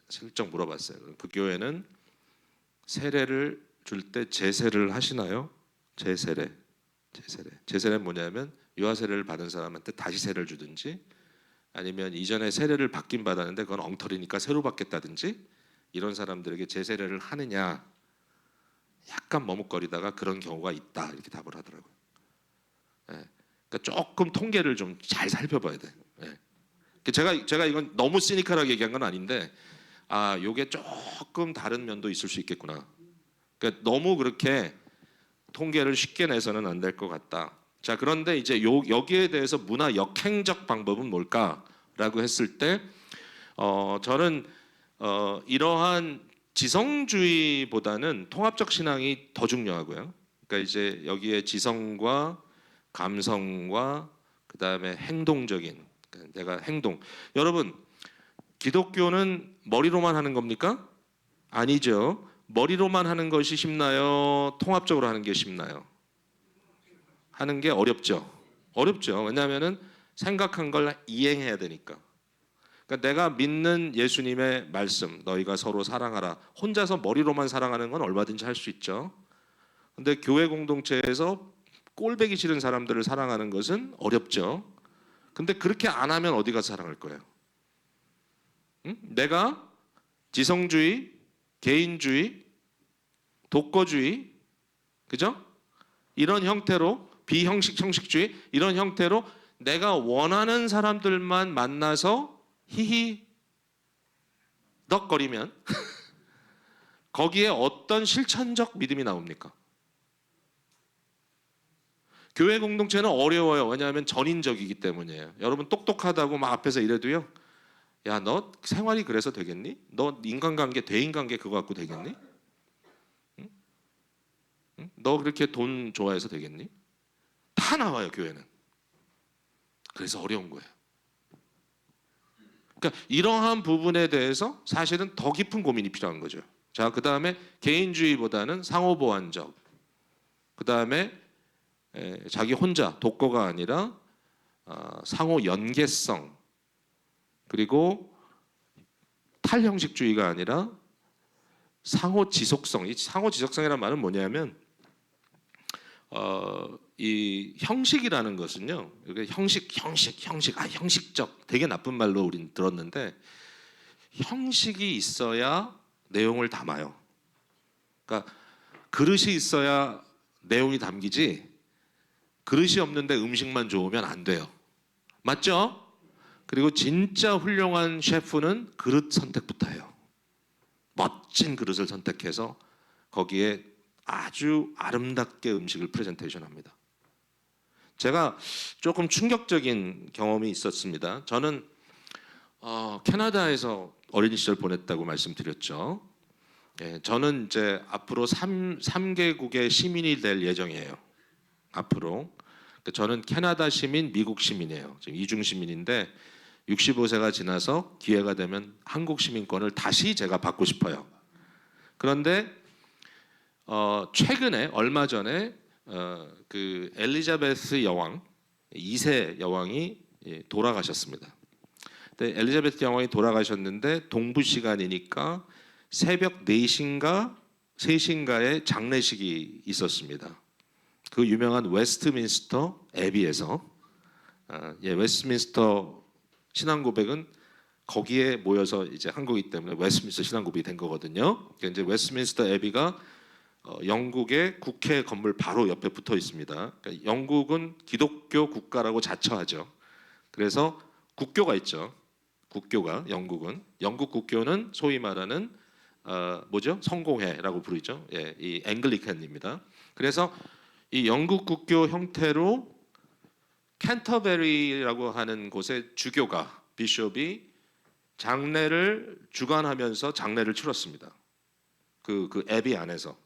슬쩍 물어봤어요. 그 교회는 세례를 줄 때 제세를 하시나요? 제세례는 뭐냐면 유아 세례를 받은 사람한테 다시 세례를 주든지 아니면 이전에 세례를 받긴 받았는데 그건 엉터리니까 새로 받겠다든지 이런 사람들에게 제세례를 하느냐 약간 머뭇거리다가 그런 경우가 있다 이렇게 답을 하더라고요. 네. 그러니까 조금 통계를 좀 잘 살펴봐야 돼. 네. 제가 이건 너무 시니컬하게 얘기한 건 아닌데 요게 조금 다른 면도 있을 수 있겠구나. 그러니까 너무 그렇게 통계를 쉽게 내서는 안 될 것 같다. 자 그런데 이제 여기에 대해서 문화 역행적 방법은 뭘까라고 했을 때 저는 이러한 지성주의보다는 통합적 신앙이 더 중요하고요. 그러니까 이제 여기에 지성과 감성과 그 다음에 행동적인 내가 행동. 여러분 기독교는 머리로만 하는 겁니까? 아니죠. 머리로만 하는 것이 쉽나요? 통합적으로 하는 게 쉽나요? 하는 게 어렵죠. 어렵죠. 왜냐하면은 생각한 걸 이행해야 되니까. 그러니까 내가 믿는 예수님의 말씀, 너희가 서로 사랑하라. 혼자서 머리로만 사랑하는 건 얼마든지 할 수 있죠. 근데 교회 공동체에서 꼴배기 싫은 사람들을 사랑하는 것은 어렵죠. 근데 그렇게 안 하면 어디 가서 사랑할 거예요? 응? 내가 지성주의, 개인주의, 독거주의, 그죠? 이런 형태로 비형식, 형식주의 이런 형태로 내가 원하는 사람들만 만나서 히히 덕거리면 거기에 어떤 실천적 믿음이 나옵니까? 교회 공동체는 어려워요. 왜냐하면 전인적이기 때문이에요. 여러분 똑똑하다고 막 앞에서 이래도요. 야, 너 생활이 그래서 되겠니? 너 인간관계, 대인관계 그거 갖고 되겠니? 응? 응? 너 그렇게 돈 좋아해서 되겠니? 다 나와요, 교회는. 그래서 어려운 거예요. 그러니까 이러한 부분에 대해서 사실은 더 깊은 고민이 필요한 거죠. 자, 그 다음에 개인주의보다는 상호보완적. 그 다음에 자기 혼자 독거가 아니라 상호 연계성 그리고 탈형식주의가 아니라 상호 지속성. 이 상호 지속성이라는 말은 뭐냐면 이 형식이라는 것은요. 이게 형식적 되게 나쁜 말로 우린 들었는데 형식이 있어야 내용을 담아요. 그러니까 그릇이 있어야 내용이 담기지 그릇이 없는데 음식만 좋으면 안 돼요. 맞죠? 그리고 진짜 훌륭한 셰프는 그릇 선택부터 해요. 멋진 그릇을 선택해서 거기에 아주 아름답게 음식을 프레젠테이션합니다. 제가 조금 충격적인 경험이 있었습니다. 저는 캐나다에서 어린 시절 보냈다고 말씀드렸죠. 예, 저는 이제 앞으로 3개국의 시민이 될 예정이에요. 앞으로. 저는 캐나다 시민, 미국 시민이에요. 지금 이중 시민인데 65세가 지나서 기회가 되면 한국 시민권을 다시 제가 받고 싶어요. 그런데 최근에 얼마 전에 그 엘리자베스 여왕 2세 여왕이 돌아가셨습니다. 근데 엘리자베스 여왕이 돌아가셨는데 동부 시간이니까 새벽 4시인가 3시인가에 장례식이 있었습니다. 그 유명한 웨스트민스터 애비에서 웨스트민스터 신앙고백은 거기에 모여서 이제 한 거기 때문에 웨스트민스터 신앙고백이 된 거거든요. 그러니까 이제 웨스트민스터 애비가 영국의 국회 건물 바로 옆에 붙어 있습니다. 그러니까 영국은 기독교 국가라고 자처하죠. 그래서 국교가 있죠. 국교가 영국은 영국 국교는 소위 말하는 뭐죠? 성공회라고 부르죠. 예, 이 앵글리칸입니다. 그래서 이 영국 국교 형태로 캔터베리라고 하는 곳의 주교가 비숍이 장례를 주관하면서 장례를 치렀습니다. 그 애비 안에서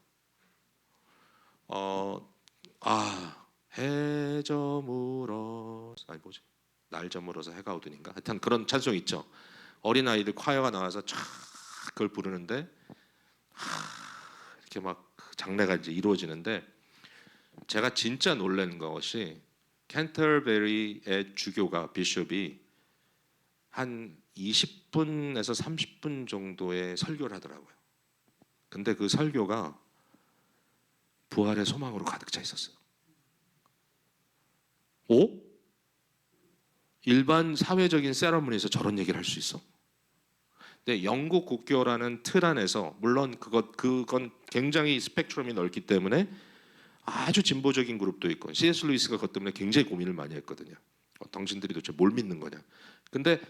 해 저물어 아니 뭐지 날 저물어서 해가 오더인가 하여튼 그런 찬송 있죠. 어린 아이들 콰이어가 나와서 쫙 그걸 부르는데 이렇게 막 장례가 이제 이루어지는데 제가 진짜 놀란 것이 캔터베리의 주교가 비숍이 한 20분에서 30분 정도의 설교를 하더라고요. 근데 그 설교가 부활의 소망으로 가득 차 있었어요. 오? 일반 사회적인 세러머니에서 저런 얘기를 할 수 있어? 근데 영국 국교라는 틀 안에서 물론 그건 굉장히 스펙트럼이 넓기 때문에 아주 진보적인 그룹도 있고 C.S. 루이스가 그것 때문에 굉장히 고민을 많이 했거든요. 당신들이 도대체 뭘 믿는 거냐? 근데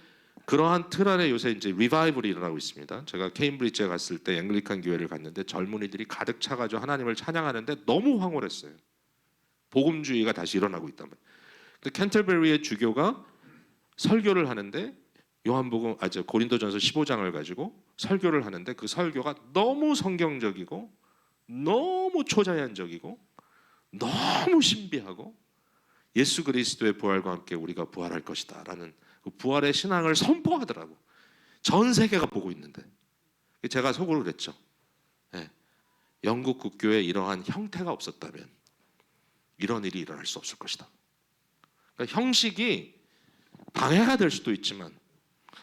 그러한 틀 안에 요새 이제 리바이벌이 일어나고 있습니다. 제가 케임브리지에 갔을 때 앵글리칸 교회를 갔는데 젊은이들이 가득 차가지고 하나님을 찬양하는데 너무 황홀했어요. 복음주의가 다시 일어나고 있단 말이에요. 근데 캔터베리의 주교가 설교를 하는데 고린도전서 15장을 가지고 설교를 하는데 그 설교가 너무 성경적이고 너무 초자연적이고 너무 신비하고 예수 그리스도의 부활과 함께 우리가 부활할 것이다라는 그 부활의 신앙을 선포하더라고. 전 세계가 보고 있는데 제가 속으로 그랬죠. 네. 영국 국교에 이러한 형태가 없었다면 이런 일이 일어날 수 없을 것이다. 그러니까 형식이 방해가 될 수도 있지만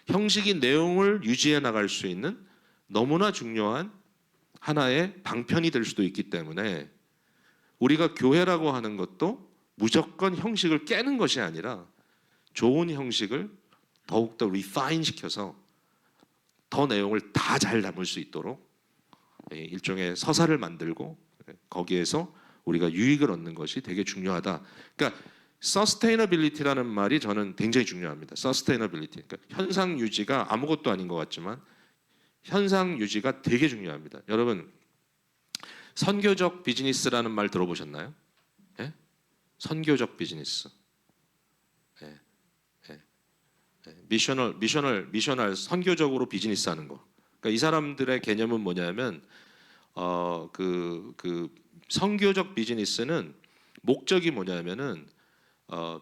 형식이 내용을 유지해 나갈 수 있는 너무나 중요한 하나의 방편이 될 수도 있기 때문에 우리가 교회라고 하는 것도 무조건 형식을 깨는 것이 아니라 좋은 형식을 더욱더 리파인 시켜서 더 내용을 다 잘 담을 수 있도록 일종의 서사를 만들고 거기에서 우리가 유익을 얻는 것이 되게 중요하다. 그러니까 서스테이너빌리티라는 말이 저는 굉장히 중요합니다. 서스테이너빌리티. 그러니까 현상 유지가 아무것도 아닌 것 같지만 현상 유지가 되게 중요합니다. 여러분 선교적 비즈니스라는 말 들어보셨나요? 예? 선교적 비즈니스. 예. 예. 예. 미셔널 선교적으로 비즈니스하는 거. 그러니까 이 사람들의 개념은 뭐냐면 그 선교적 비즈니스는 목적이 뭐냐면은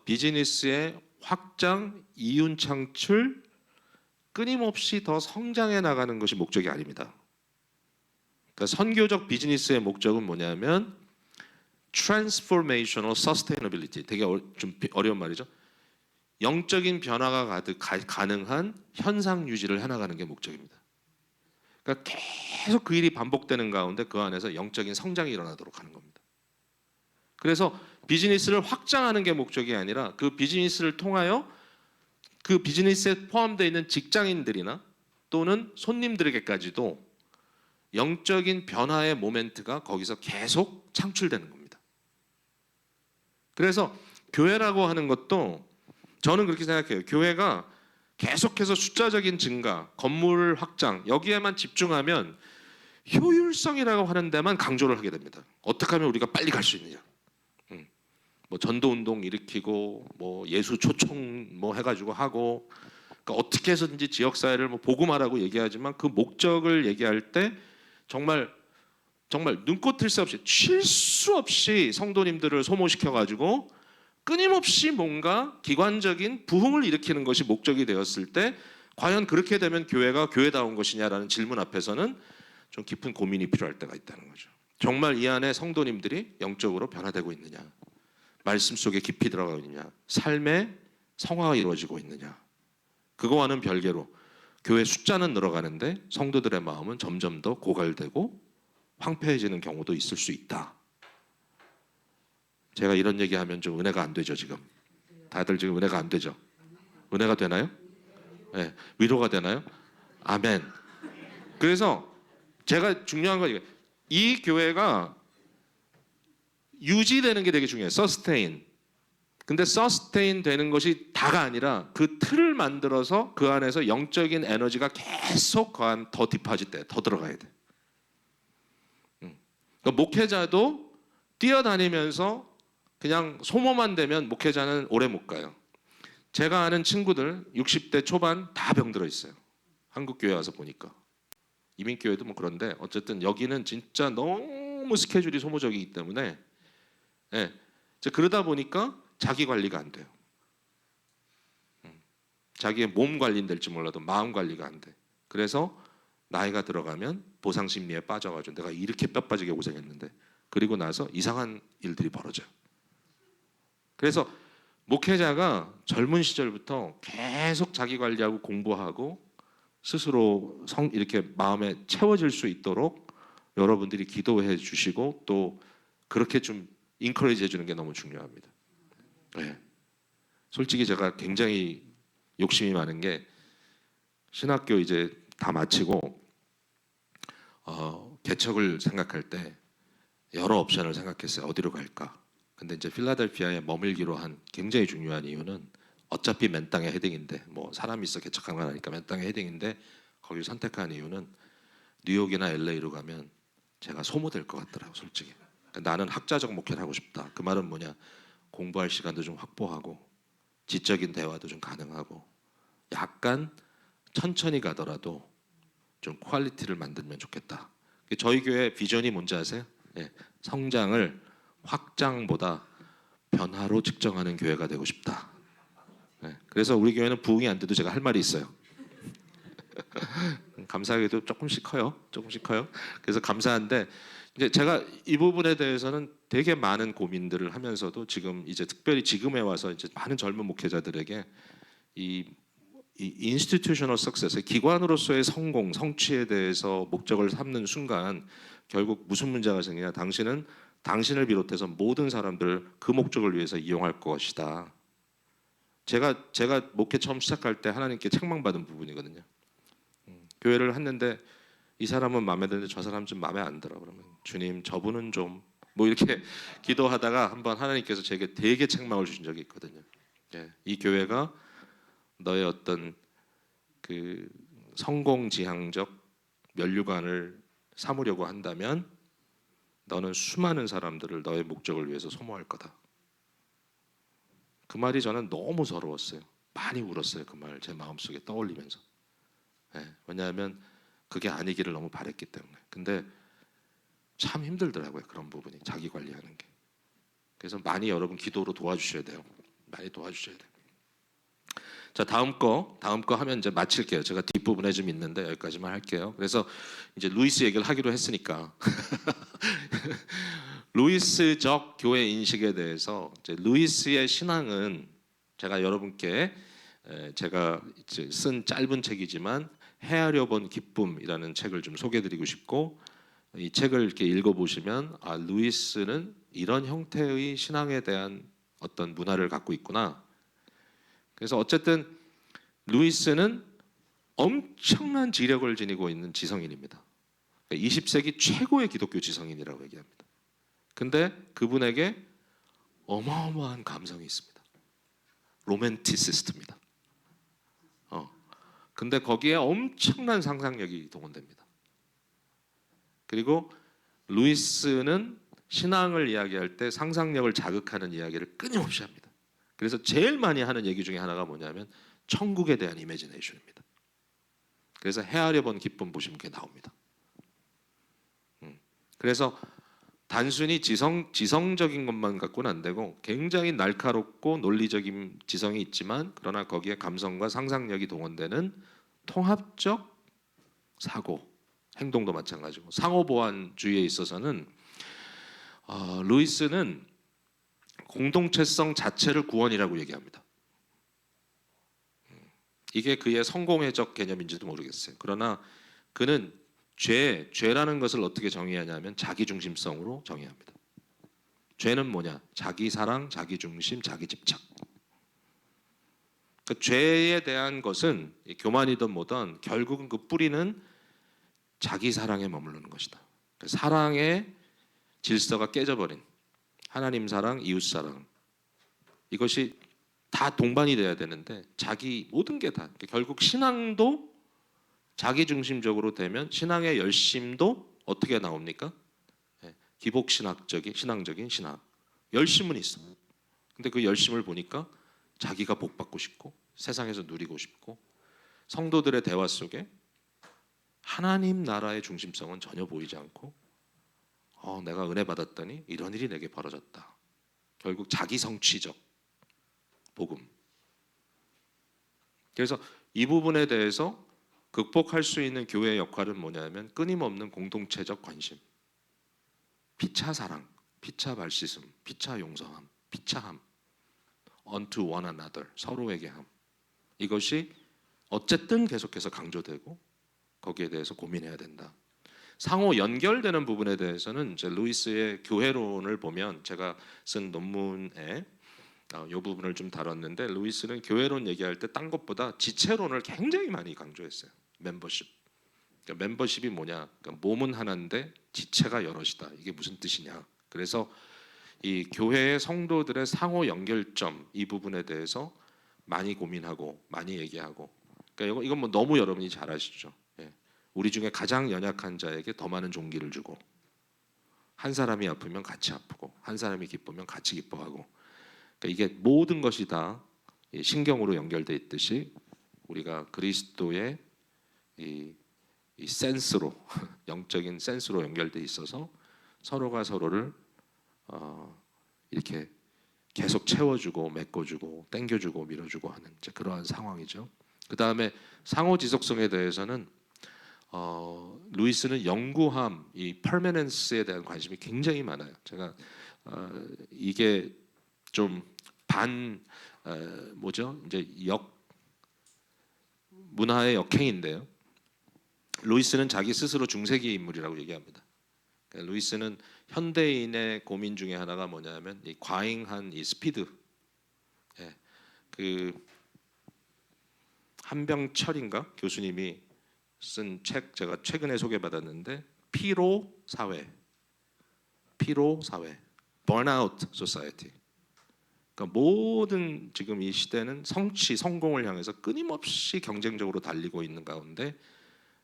비즈니스의 확장, 이윤 창출, 끊임없이 더 성장해 나가는 것이 목적이 아닙니다. 그러니까 선교적 비즈니스의 목적은 뭐냐면 transformational sustainability. 되게 좀 어려운 말이죠. 영적인 변화가 가능한 현상 유지를 해나가는 게 목적입니다. 그러니까 계속 그 일이 반복되는 가운데 그 안에서 영적인 성장이 일어나도록 하는 겁니다. 그래서 비즈니스를 확장하는 게 목적이 아니라 그 비즈니스를 통하여 그 비즈니스에 포함되어 있는 직장인들이나 또는 손님들에게까지도 영적인 변화의 모멘트가 거기서 계속 창출되는 겁니다. 그래서 교회라고 하는 것도 저는 그렇게 생각해요. 교회가 계속해서 숫자적인 증가, 건물 확장 여기에만 집중하면 효율성이라고 하는 데만 강조를 하게 됩니다. 어떻게 하면 우리가 빨리 갈 수 있느냐. 뭐 전도 운동 일으키고 뭐 예수 초청 뭐 해가지고 하고, 그러니까 어떻게 해서든지 지역 사회를 뭐 복음화라고 얘기하지만 그 목적을 얘기할 때 정말 눈꽃 틀 새 없이 쉴 수 없이 성도님들을 소모시켜 가지고 끊임없이 뭔가 기관적인 부흥을 일으키는 것이 목적이 되었을 때 과연 그렇게 되면 교회가 교회다운 것이냐라는 질문 앞에서는 좀 깊은 고민이 필요할 때가 있다는 거죠. 정말 이 안에 성도님들이 영적으로 변화되고 있느냐, 말씀 속에 깊이 들어가고 있느냐, 삶의 성화가 이루어지고 있느냐. 그거와는 별개로 교회 숫자는 늘어가는데 성도들의 마음은 점점 더 고갈되고 황폐해지는 경우도 있을 수 있다. 제가 이런 얘기하면 좀 은혜가 안 되죠. 지금 다들 지금 은혜가 안 되죠. 은혜가 되나요? 네, 위로가 되나요? 아멘. 그래서 제가 중요한 건 이 교회가 유지되는 게 되게 중요해요. 서스테인. 근데 서스테인 되는 것이 다가 아니라 그 틀을 만들어서 그 안에서 영적인 에너지가 계속 더 딥해질 때 더 들어가야 돼. 그러니까 목회자도 뛰어다니면서 그냥 소모만 되면 목회자는 오래 못 가요. 제가 아는 친구들 60대 초반 다 병들어 있어요. 한국 교회 와서 보니까. 이민 교회도 뭐 그런데 어쨌든 여기는 진짜 너무 스케줄이 소모적이기 때문에, 예, 그러다 보니까 자기 관리가 안 돼요. 자기의 몸 관리는 될지 몰라도 마음 관리가 안 돼. 그래서 나이가 들어가면 보상 심리에 빠져가지고 내가 이렇게 뼈 빠지게 고생했는데, 그리고 나서 이상한 일들이 벌어져요. 그래서 목회자가 젊은 시절부터 계속 자기 관리하고 공부하고 스스로 이렇게 마음에 채워질 수 있도록 여러분들이 기도해 주시고 또 그렇게 좀 인커리지 해주는 게 너무 중요합니다. 네. 솔직히 제가 굉장히 욕심이 많은 게 신학교 이제 다 마치고 개척을 생각할 때 여러 옵션을 생각했어요. 어디로 갈까? 근데 이제 필라델피아에 머물기로 한 굉장히 중요한 이유는 어차피 맨 땅의 헤딩인데, 뭐 사람이 있어 개척한 건 아니까 맨 땅의 헤딩인데 거기를 선택한 이유는 뉴욕이나 LA로 가면 제가 소모될 것 같더라고요. 솔직히. 그러니까 나는 학자적 목회를 하고 싶다. 그 말은 뭐냐? 공부할 시간도 좀 확보하고 지적인 대화도 좀 가능하고 약간 천천히 가더라도 좀 퀄리티를 만들면 좋겠다. 저희 교회 비전이 뭔지 아세요? 예, 성장을 확장보다 변화로 측정하는 교회가 되고 싶다. 예, 그래서 우리 교회는 부흥이 안 돼도 제가 할 말이 있어요. 감사하게도 조금씩 커요. 조금씩 커요. 그래서 감사한데 이제 제가 이 부분에 대해서는 되게 많은 고민들을 하면서도 지금 이제 특별히 지금에 와서 이제 많은 젊은 목회자들에게 이 인스티튜셔널 석세스, 기관으로서의 성공, 성취에 대해서 목적을 삼는 순간 결국 무슨 문제가 생기냐? 당신은 당신을 비롯해서 모든 사람들을 그 목적을 위해서 이용할 것이다. 제가 목회 처음 시작할 때 하나님께 책망받은 부분이거든요. 교회를 했는데 이 사람은 마음에 드는데 저 사람 좀 마음에 안 들어. 그러면 주님 저분은 좀 뭐 이렇게 기도하다가 한번 하나님께서 제게 되게 책망을 주신 적이 있거든요. 예, 이 교회가 너의 어떤 그 성공지향적 면류관을 삼으려고 한다면 너는 수많은 사람들을 너의 목적을 위해서 소모할 거다. 그 말이 저는 너무 서러웠어요. 많이 울었어요. 그 말 제 마음속에 떠올리면서. 네, 왜냐하면 그게 아니기를 너무 바랬기 때문에. 근데 참 힘들더라고요. 그런 부분이 자기 관리하는 게. 그래서 많이 여러분 기도로 도와주셔야 돼요. 많이 도와주셔야 돼요. 자, 다음 거 하면 이제 마칠게요. 제가 뒷부분에 좀 있는데 여기까지만 할게요. 그래서 이제 루이스 얘기를 하기로 했으니까 루이스적 교회 인식에 대해서 이제 루이스의 신앙은 제가 여러분께 제가 이제 쓴 짧은 책이지만 헤아려 본 기쁨이라는 책을 좀 소개해드리고 싶고, 이 책을 이렇게 읽어보시면 아, 루이스는 이런 형태의 신앙에 대한 어떤 문화를 갖고 있구나. 그래서 어쨌든 루이스는 엄청난 지력을 지니고 있는 지성인입니다. 20세기 최고의 기독교 지성인이라고 얘기합니다. 근데 그분에게 어마어마한 감성이 있습니다. 로맨티시스트입니다. 근데 거기에 엄청난 상상력이 동원됩니다. 그리고 루이스는 신앙을 이야기할 때 상상력을 자극하는 이야기를 끊임없이 합니다. 그래서 제일 많이 하는 얘기 중에 하나가 뭐냐면 천국에 대한 이미지네이션입니다. 그래서 헤아려 본 기쁨 보시면 그게 나옵니다. 그래서 단순히 지성적인 것만 갖고는 안 되고 굉장히 날카롭고 논리적인 지성이 있지만 그러나 거기에 감성과 상상력이 동원되는 통합적 사고, 행동도 마찬가지고 상호보완주의에 있어서는 루이스는 공동체성 자체를 구원이라고 얘기합니다. 이게 그의 성공회적 개념인지도 모르겠어요. 그러나 그는 죄라는 것을 어떻게 정의하냐면 자기중심성으로 정의합니다. 죄는 뭐냐? 자기 사랑, 자기 중심, 자기 집착. 그 죄에 대한 것은 교만이든 뭐든 결국은 그 뿌리는 자기 사랑에 머무르는 것이다. 그 사랑의 질서가 깨져버린 하나님 사랑, 이웃 사랑 이것이 다 동반이 돼야 되는데 자기 모든 게 다 결국 신앙도 자기 중심적으로 되면 신앙의 열심도 어떻게 나옵니까? 기복 신앙적인 신앙 열심은 있어. 근데 그 열심을 보니까 자기가 복 받고 싶고 세상에서 누리고 싶고 성도들의 대화 속에 하나님 나라의 중심성은 전혀 보이지 않고 내가 은혜 받았더니 이런 일이 내게 벌어졌다. 결국 자기 성취적 복음. 그래서 이 부분에 대해서 극복할 수 있는 교회의 역할은 뭐냐면 끊임없는 공동체적 관심, 피차 사랑, 피차 발시즘, 피차 용서함, 피차함, unto one another, 서로에게 함. 이것이 어쨌든 계속해서 강조되고 거기에 대해서 고민해야 된다. 상호 연결되는 부분에 대해서는 이제 루이스의 교회론을 보면 제가 쓴 논문에 이 부분을 좀 다뤘는데 루이스는 교회론 얘기할 때 딴 것보다 지체론을 굉장히 많이 강조했어요. 멤버십. 그러니까 멤버십이 뭐냐? 그러니까 몸은 하나인데 지체가 여럿이다. 이게 무슨 뜻이냐? 그래서 이 교회의 성도들의 상호 연결점 이 부분에 대해서 많이 고민하고 많이 얘기하고. 그러니까 이건 뭐 너무 여러분이 잘 아시죠. 예. 우리 중에 가장 연약한 자에게 더 많은 종기를 주고 한 사람이 아프면 같이 아프고 한 사람이 기쁘면 같이 기뻐하고. 그러니까 이게 모든 것이 다 신경으로 연결돼 있듯이 우리가 그리스도의 이 센스로 영적인 센스로 연결돼 있어서 서로가 서로를 이렇게 계속 채워주고 메꿔주고 땡겨주고 밀어주고 하는 이제 그러한 상황이죠. 그 다음에 상호 지속성에 대해서는 루이스는 영구함, 이 퍼머넌스에 대한 관심이 굉장히 많아요. 제가 이게 좀 뭐죠? 이제 문화의 역행인데요. 루이스는 자기 스스로 중세기 인물이라고 얘기합니다. 그러니까 루이스는 현대인의 고민 중에 하나가 뭐냐면 이 과잉한 이 스피드. 예, 그 한병철인가 교수님이 쓴 책 제가 최근에 소개받았는데 피로 사회, burnout society. 그러니까 모든 지금 이 시대는 성취, 성공을 향해서 끊임없이 경쟁적으로 달리고 있는 가운데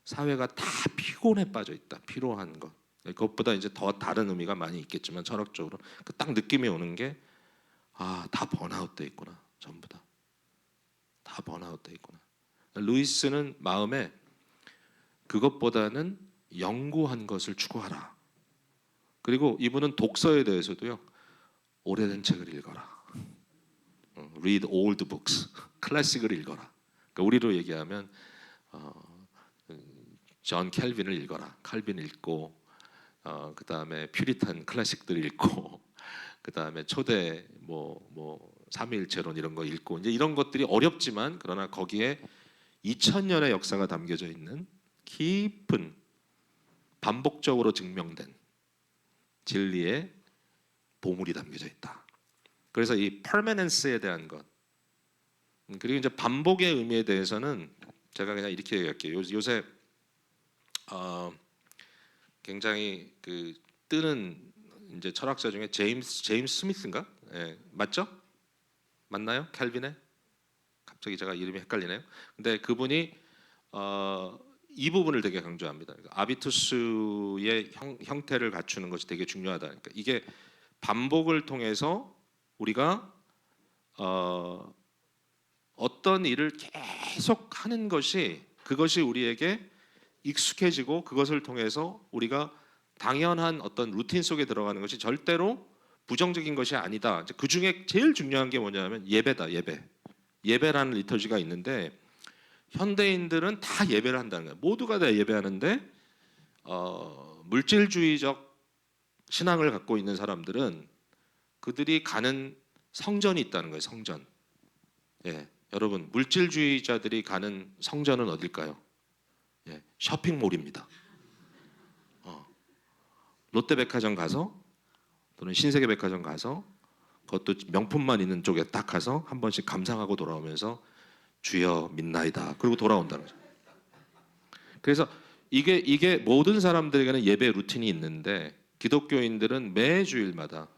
사회가 다 피곤에 빠져 있다. 피로한 것. 그것보다 이제 더 다른 의미가 많이 있겠지만 철학적으로 그 딱 느낌이 오는 게 다 번아웃 돼 있구나. 전부 다 번아웃 돼 있구나. 루이스는 마음에 그것보다는 영구한 것을 추구하라. 그리고 이분은 독서에 대해서도요. 오래된 책을 읽어라. Read old books. 클래식을 읽어라. 그러니까 우리로 얘기하면 존 캘빈을 읽어라. 칼빈 읽고 그 다음에 퓨리탄 클래식들 읽고 그 다음에 초대 뭐 삼위일체론 이런 거 읽고 이제 이런 것들이 어렵지만 그러나 거기에 2000년의 역사가 담겨져 있는 깊은 반복적으로 증명된 진리의 보물이 담겨져 있다. 그래서 이 퍼머넌스에 대한 것 그리고 이제 반복의 의미에 대해서는 제가 그냥 이렇게 얘기할게요. 요새 굉장히 그 뜨는 이제 철학자 중에 제임스 스미스인가? 예, 맞죠? 맞나요? 캘빈의? 갑자기 제가 이름이 헷갈리네요. 근데 그분이 이 부분을 되게 강조합니다. 그러니까 아비투스의 형태를 갖추는 것이 되게 중요하다. 그러니까 이게 반복을 통해서 우리가 어떤 일을 계속 하는 것이 그것이 우리에게 익숙해지고 그것을 통해서 우리가 당연한 어떤 루틴 속에 들어가는 것이 절대로 부정적인 것이 아니다. 그 중에 제일 중요한 게 뭐냐면 예배다. 예배라는 리터지가 있는데 현대인들은 다 예배를 한다는 거예요. 모두가 다 예배하는데 물질주의적 신앙을 갖고 있는 사람들은 그들이 가는 성전이 있다는 거예요. 성전. 예, 여러분 물질주의자들이 가는 성전은 어딜까요? 예, 쇼핑몰입니다. 롯데백화점 가서 또는 신세계백화점 가서 그것도 명품만 있는 쪽에 딱 가서 한 번씩 감상하고 돌아오면서 주여 믿나이다. 그리고 돌아온다는 거죠. 그래서 이게 모든 사람들에게는 예배 루틴이 있는데 기독교인들은 매 주일마다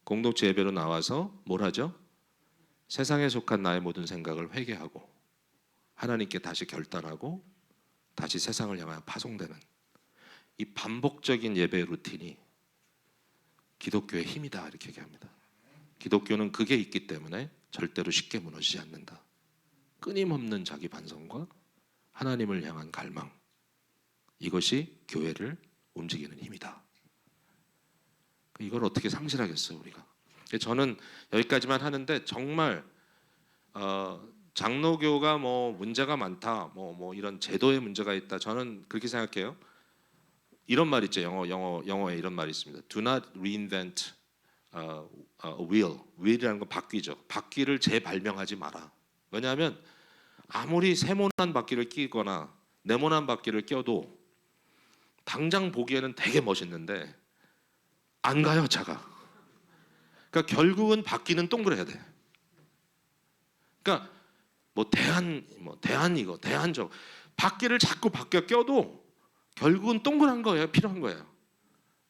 공동체 예배로 나와서 뭘 하죠? 세상에 속한 나의 모든 생각을 회개하고 하나님께 다시 결단하고 다시 세상을 향하여 파송되는 이 반복적인 예배 루틴이 기독교의 힘이다 이렇게 얘기합니다. 기독교는 그게 있기 때문에 절대로 쉽게 무너지지 않는다. 끊임없는 자기 반성과 하나님을 향한 갈망, 이것이 교회를 움직이는 힘이다. 이걸 어떻게 상실하겠어요 우리가? 저는 여기까지만 하는데 정말 장로교가 뭐 문제가 많다, 뭐 이런 제도에 문제가 있다. 저는 그렇게 생각해요. 이런 말 있죠. 영어에 이런 말이 있습니다. Do not reinvent a wheel. wheel이라는 건 바퀴죠. 바퀴를 재발명하지 마라. 왜냐하면 아무리 세모난 바퀴를 끼거나 네모난 바퀴를 껴도 당장 보기에는 되게 멋있는데 안 가요, 차가. 그러니까 결국은 바퀴는 동그래야 돼. 그러니까 뭐 대한 이거, 대한 저 바퀴를 자꾸 바뀌어 껴도 결국은 동그란 거예요, 필요한 거예요.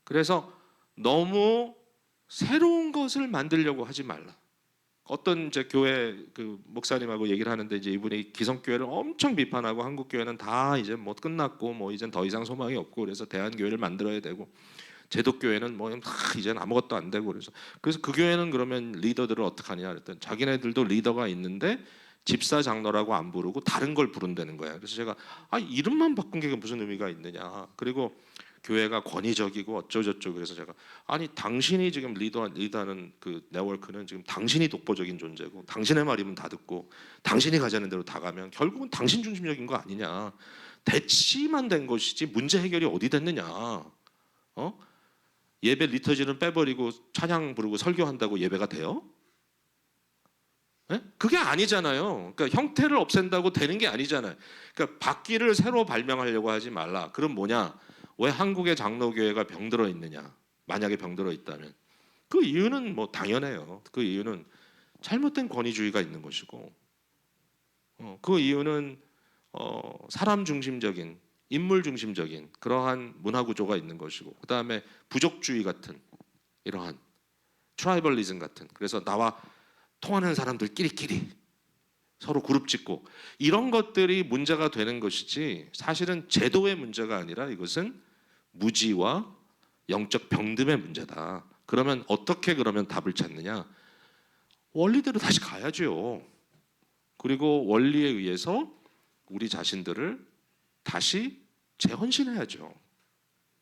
그래서 너무 새로운 것을 만들려고 하지 말라. 어떤 이제 교회 그 목사님하고 얘기를 하는데 이제 이분이 기성교회를 엄청 비판하고 한국 교회는 다 이제 뭐 끝났고 뭐 이젠 더 이상 소망이 없고 그래서 대한교회를 만들어야 되고 제독교회는 뭐 이제는 아무것도 안 되고 그래서 그 교회는 그러면 리더들을 어떻게 하냐 그랬더니 자기네들도 리더가 있는데 집사 장로라고 안 부르고 다른 걸 부른다는 거야. 그래서 제가 이름만 바꾼 게 무슨 의미가 있느냐. 그리고 교회가 권위적이고 어쩌고저쩌고 그래서 제가 아니 당신이 지금 리더하는 그 네트워크는 지금 당신이 독보적인 존재고 당신의 말이면 다 듣고 당신이 가자는 대로 다 가면 결국은 당신 중심적인 거 아니냐. 대치만 된 것이지 문제 해결이 어디 됐느냐. 예배 리터지는 빼버리고 찬양 부르고 설교한다고 예배가 돼요? 네? 그게 아니잖아요. 그러니까 형태를 없앤다고 되는 게 아니잖아요. 그러니까 바퀴를 새로 발명하려고 하지 말라. 그럼 뭐냐? 왜 한국의 장로교회가 병들어 있느냐? 만약에 병들어 있다면 그 이유는 뭐 당연해요. 그 이유는 잘못된 권위주의가 있는 것이고, 그 이유는 사람 중심적인, 인물 중심적인 그러한 문화 구조가 있는 것이고, 그 다음에 부족주의 같은 이러한 트라이벌리즘 같은, 그래서 나와 통하는 사람들끼리끼리 서로 그룹 짓고 이런 것들이 문제가 되는 것이지 사실은 제도의 문제가 아니라 이것은 무지와 영적 병듦의 문제다. 그러면 어떻게 그러면 답을 찾느냐? 원리대로 다시 가야죠. 그리고 원리에 의해서 우리 자신들을 다시 재헌신해야죠.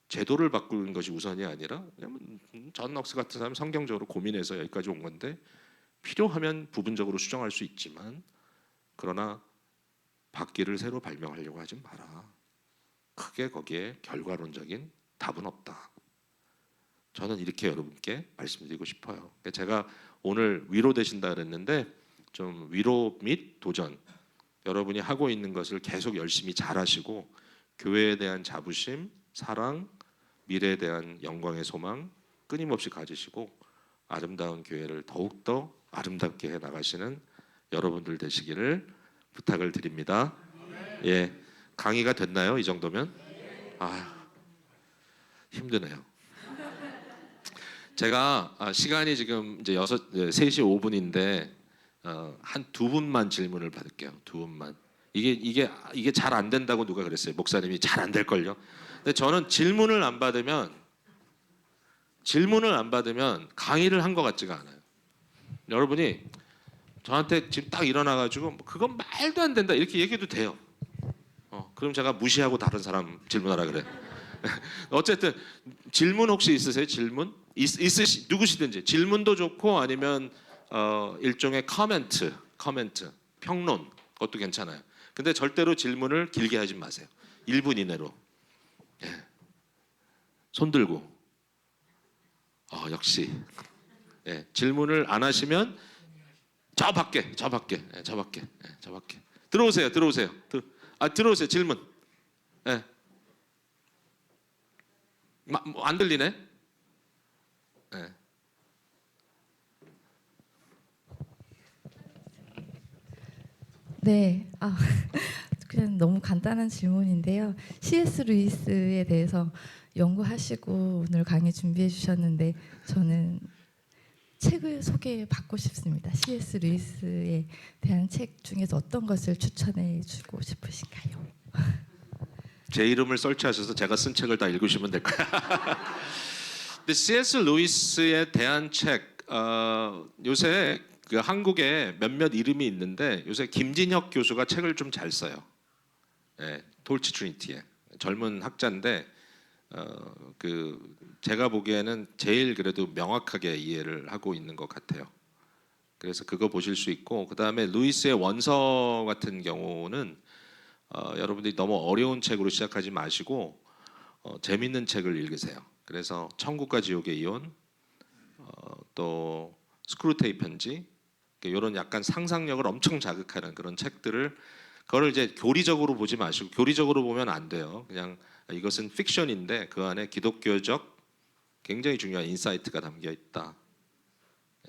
제도를 바꾸는 것이 우선이 아니라, 왜냐면 존 넉스 같은 사람 성경적으로 고민해서 여기까지 온 건데 필요하면 부분적으로 수정할 수 있지만 그러나 바퀴를 새로 발명하려고 하지 마라. 크게 거기에 결과론적인 답은 없다. 저는 이렇게 여러분께 말씀드리고 싶어요. 제가 오늘 위로되신다 그랬는데 좀 위로 및 도전, 여러분이 하고 있는 것을 계속 열심히 잘하시고 교회에 대한 자부심, 사랑, 미래에 대한 영광의 소망 끊임없이 가지시고 아름다운 교회를 더욱더 아름답게 해 나가시는 여러분들 되시기를 부탁을 드립니다. 예, 강의가 됐나요? 이 정도면? 힘드네요. 제가 시간이 지금 이제 3시 5분인데 한 두 분만 질문을 받을게요. 두 분만. 이게 잘 안 된다고 누가 그랬어요. 목사님이 잘 안 될 걸요. 근데 저는 질문을 안 받으면 강의를 한 것 같지가 않아요. 여러분이 저한테 지금 딱 일어나가지고 그건 말도 안 된다 이렇게 얘기해도 돼요. 그럼 제가 무시하고 다른 사람 질문하라 그래. 어쨌든 질문 혹시 있으세요? 질문? 누구시든지 질문도 좋고 아니면 일종의 커멘트, 평론 그것도 괜찮아요. 근데 절대로 질문을 길게 하지 마세요. 1분 이내로. 예. 손 들고. 역시. 예. 질문을 안 하시면 저 밖에. 들어오세요. 들어오세요. 질문. 예. 안 들리네? 예. 네, 그냥 너무 간단한 질문인데요. C.S. 루이스에 대해서 연구하시고 오늘 강의 준비해 주셨는데 저는 책을 소개받고 싶습니다. C.S. 루이스에 대한 책 중에서 어떤 것을 추천해 주고 싶으신가요? 제 이름을 설치하셔서 제가 쓴 책을 다 읽으시면 될 거예요. 근데 C.S. 루이스에 대한 책 요새 그 한국에 몇몇 이름이 있는데 요새 김진혁 교수가 책을 좀 잘 써요. 예, 톨치 트리니티에 젊은 학자인데 그 제가 보기에는 제일 그래도 명확하게 이해를 하고 있는 것 같아요. 그래서 그거 보실 수 있고 그 다음에 루이스의 원서 같은 경우는 여러분들이 너무 어려운 책으로 시작하지 마시고 재밌는 책을 읽으세요. 그래서 천국과 지옥의 이혼, 또 스크루테이 편지 이런 약간 상상력을 엄청 자극하는 그런 책들을 그거를 이제 교리적으로 보지 마시고 교리적으로 보면 안 돼요. 그냥 이것은 픽션인데 그 안에 기독교적 굉장히 중요한 인사이트가 담겨 있다.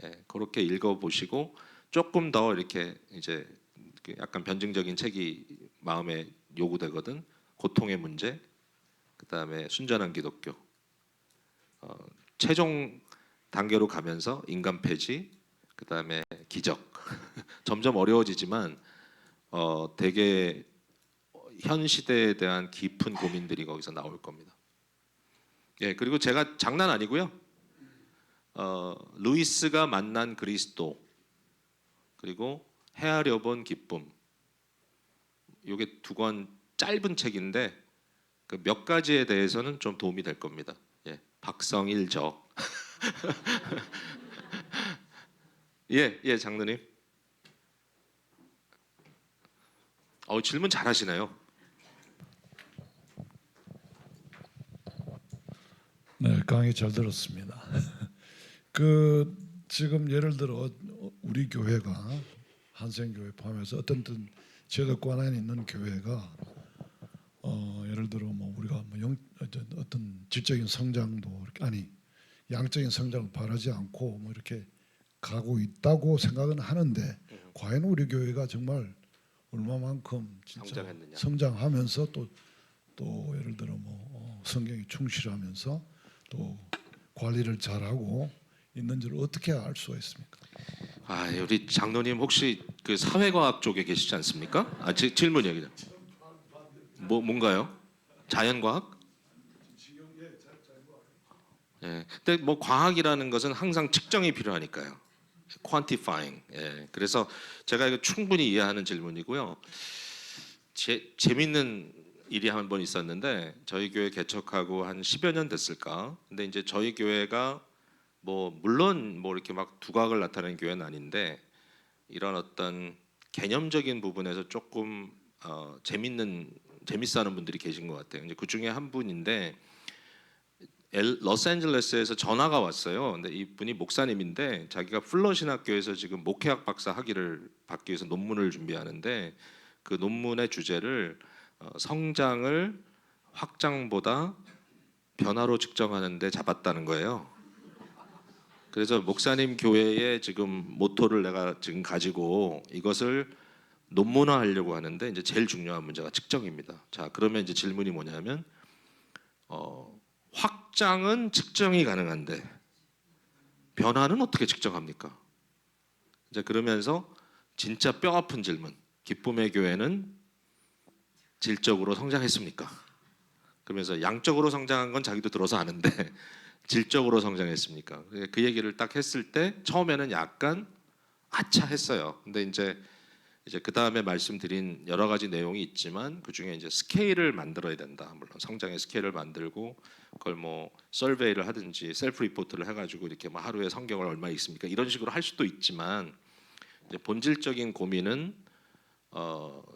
예, 그렇게 읽어보시고 조금 더 이렇게 이제 약간 변증적인 책이 마음에 요구되거든. 고통의 문제, 그 다음에 순전한 기독교, 최종 단계로 가면서 인간 폐지, 그 다음에 기적. 점점 어려워지지만 되게 현 시대에 대한 깊은 고민들이 거기서 나올 겁니다. 예, 그리고 제가 장난 아니고요. 루이스가 만난 그리스도 그리고 헤아려 본 기쁨. 요게 두 권 짧은 책인데 그 몇 가지에 대해서는 좀 도움이 될 겁니다. 예, 박성일 저. 예, 장로님. 질문 잘하시네요. 네, 강의 잘 들었습니다. 그 지금 예를 들어 우리 교회가 한생교회 포함해서 어떤 제도 권한이 있는 교회가 예를 들어 뭐 우리가 뭐 어떤 질적인 성장도 아니 양적인 성장을 바라지 않고 뭐 이렇게 가고 있다고 생각은 하는데 과연 우리 교회가 정말 얼마만큼 진짜 성장하면서 또 예를 들어 뭐 성경에 충실하면서 또 관리를 잘하고 있는지를 어떻게 알 수가 있습니까? 우리 장로님 혹시 그 사회과학 쪽에 계시지 않습니까? 질문이요 그냥. 뭔가요? 자연과학? 예. 근데 뭐 과학이라는 것은 항상 측정이 필요하니까요. quantifying. 예. 그래서 제가 이거 충분히 이해하는 질문이고요. 재밌는 일이 한 번 있었는데 저희 교회 개척하고 한 10여 년 됐을까? 근데 이제 저희 교회가 뭐 물론 뭐 이렇게 막 두각을 나타내는 교회는 아닌데 이런 어떤 개념적인 부분에서 조금 재밌어하는 분들이 계신 것 같아요. 이제 그 중에 한 분인데 로스앤젤레스에서 전화가 왔어요. 근데 이분이 목사님인데 자기가 플러 신학교에서 지금 목회학 박사 학위를 받기 위해서 논문을 준비하는데 그 논문의 주제를 성장을 확장보다 변화로 측정하는데 잡았다는 거예요. 그래서 목사님 교회의 지금 모토를 내가 지금 가지고 이것을 논문화하려고 하는데 이제 제일 중요한 문제가 측정입니다. 자, 그러면 이제 질문이 뭐냐면 확장은 측정이 가능한데 변화는 어떻게 측정합니까? 이제 그러면서 진짜 뼈 아픈 질문. 기쁨의 교회는 질적으로 성장했습니까? 그러면서 양적으로 성장한 건 자기도 들어서 아는데 질적으로 성장했습니까? 그 얘기를 딱 했을 때 처음에는 약간 아차 했어요. 근데 이제 그 다음에 말씀드린 여러 가지 내용이 있지만 그 중에 이제 스케일을 만들어야 된다. 물론 성장의 스케일을 만들고 그걸 뭐 서베이를 하든지 셀프 리포트를 해가지고 이렇게 뭐 하루에 성경을 얼마 읽습니까? 이런 식으로 할 수도 있지만 이제 본질적인 고민은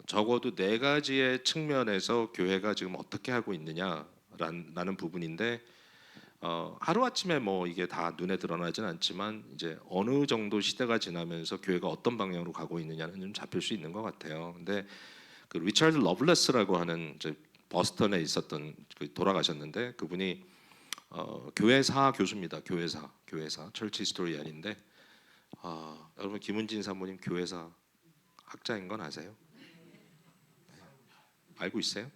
적어도 네 가지의 측면에서 교회가 지금 어떻게 하고 있느냐라는 부분인데 하루 아침에 뭐 이게 다 눈에 드러나진 않지만 이제 어느 정도 시대가 지나면서 교회가 어떤 방향으로 가고 있느냐는 좀 잡힐 수 있는 것 같아요. 근데 그 리처드 러블레스라고 하는 이제 버스턴에 있었던 돌아가셨는데 그분이 교회사 교수입니다. 교회사 철치 히스토리안인데 여러분 김은진 사모님 교회사 학자인 건 아세요? 알고 있어요?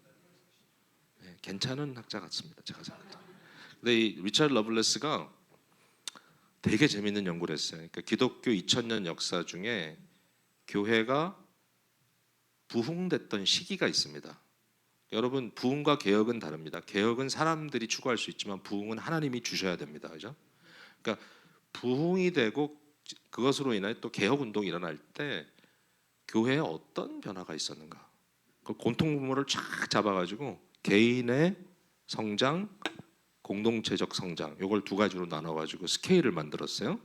네, 괜찮은 학자 같습니다. 제가 생각할 때. 근데 이 리처드 러블레스가 되게 재밌는 연구를 했어요. 그러니까 기독교 2000년 역사 중에 교회가 부흥됐던 시기가 있습니다. 여러분 부흥과 개혁은 다릅니다. 개혁은 사람들이 추구할 수 있지만 부흥은 하나님이 주셔야 됩니다. 그죠? 그러니까 부흥이 되고 그것으로 인해 또 개혁 운동이 일어날 때 교회에 어떤 변화가 있었는가? 그 공통분모를 쫙 잡아가지고 개인의 성장, 공동체적 성장, 이걸 두 가지로 나눠가지고 스케일을 만들었어요.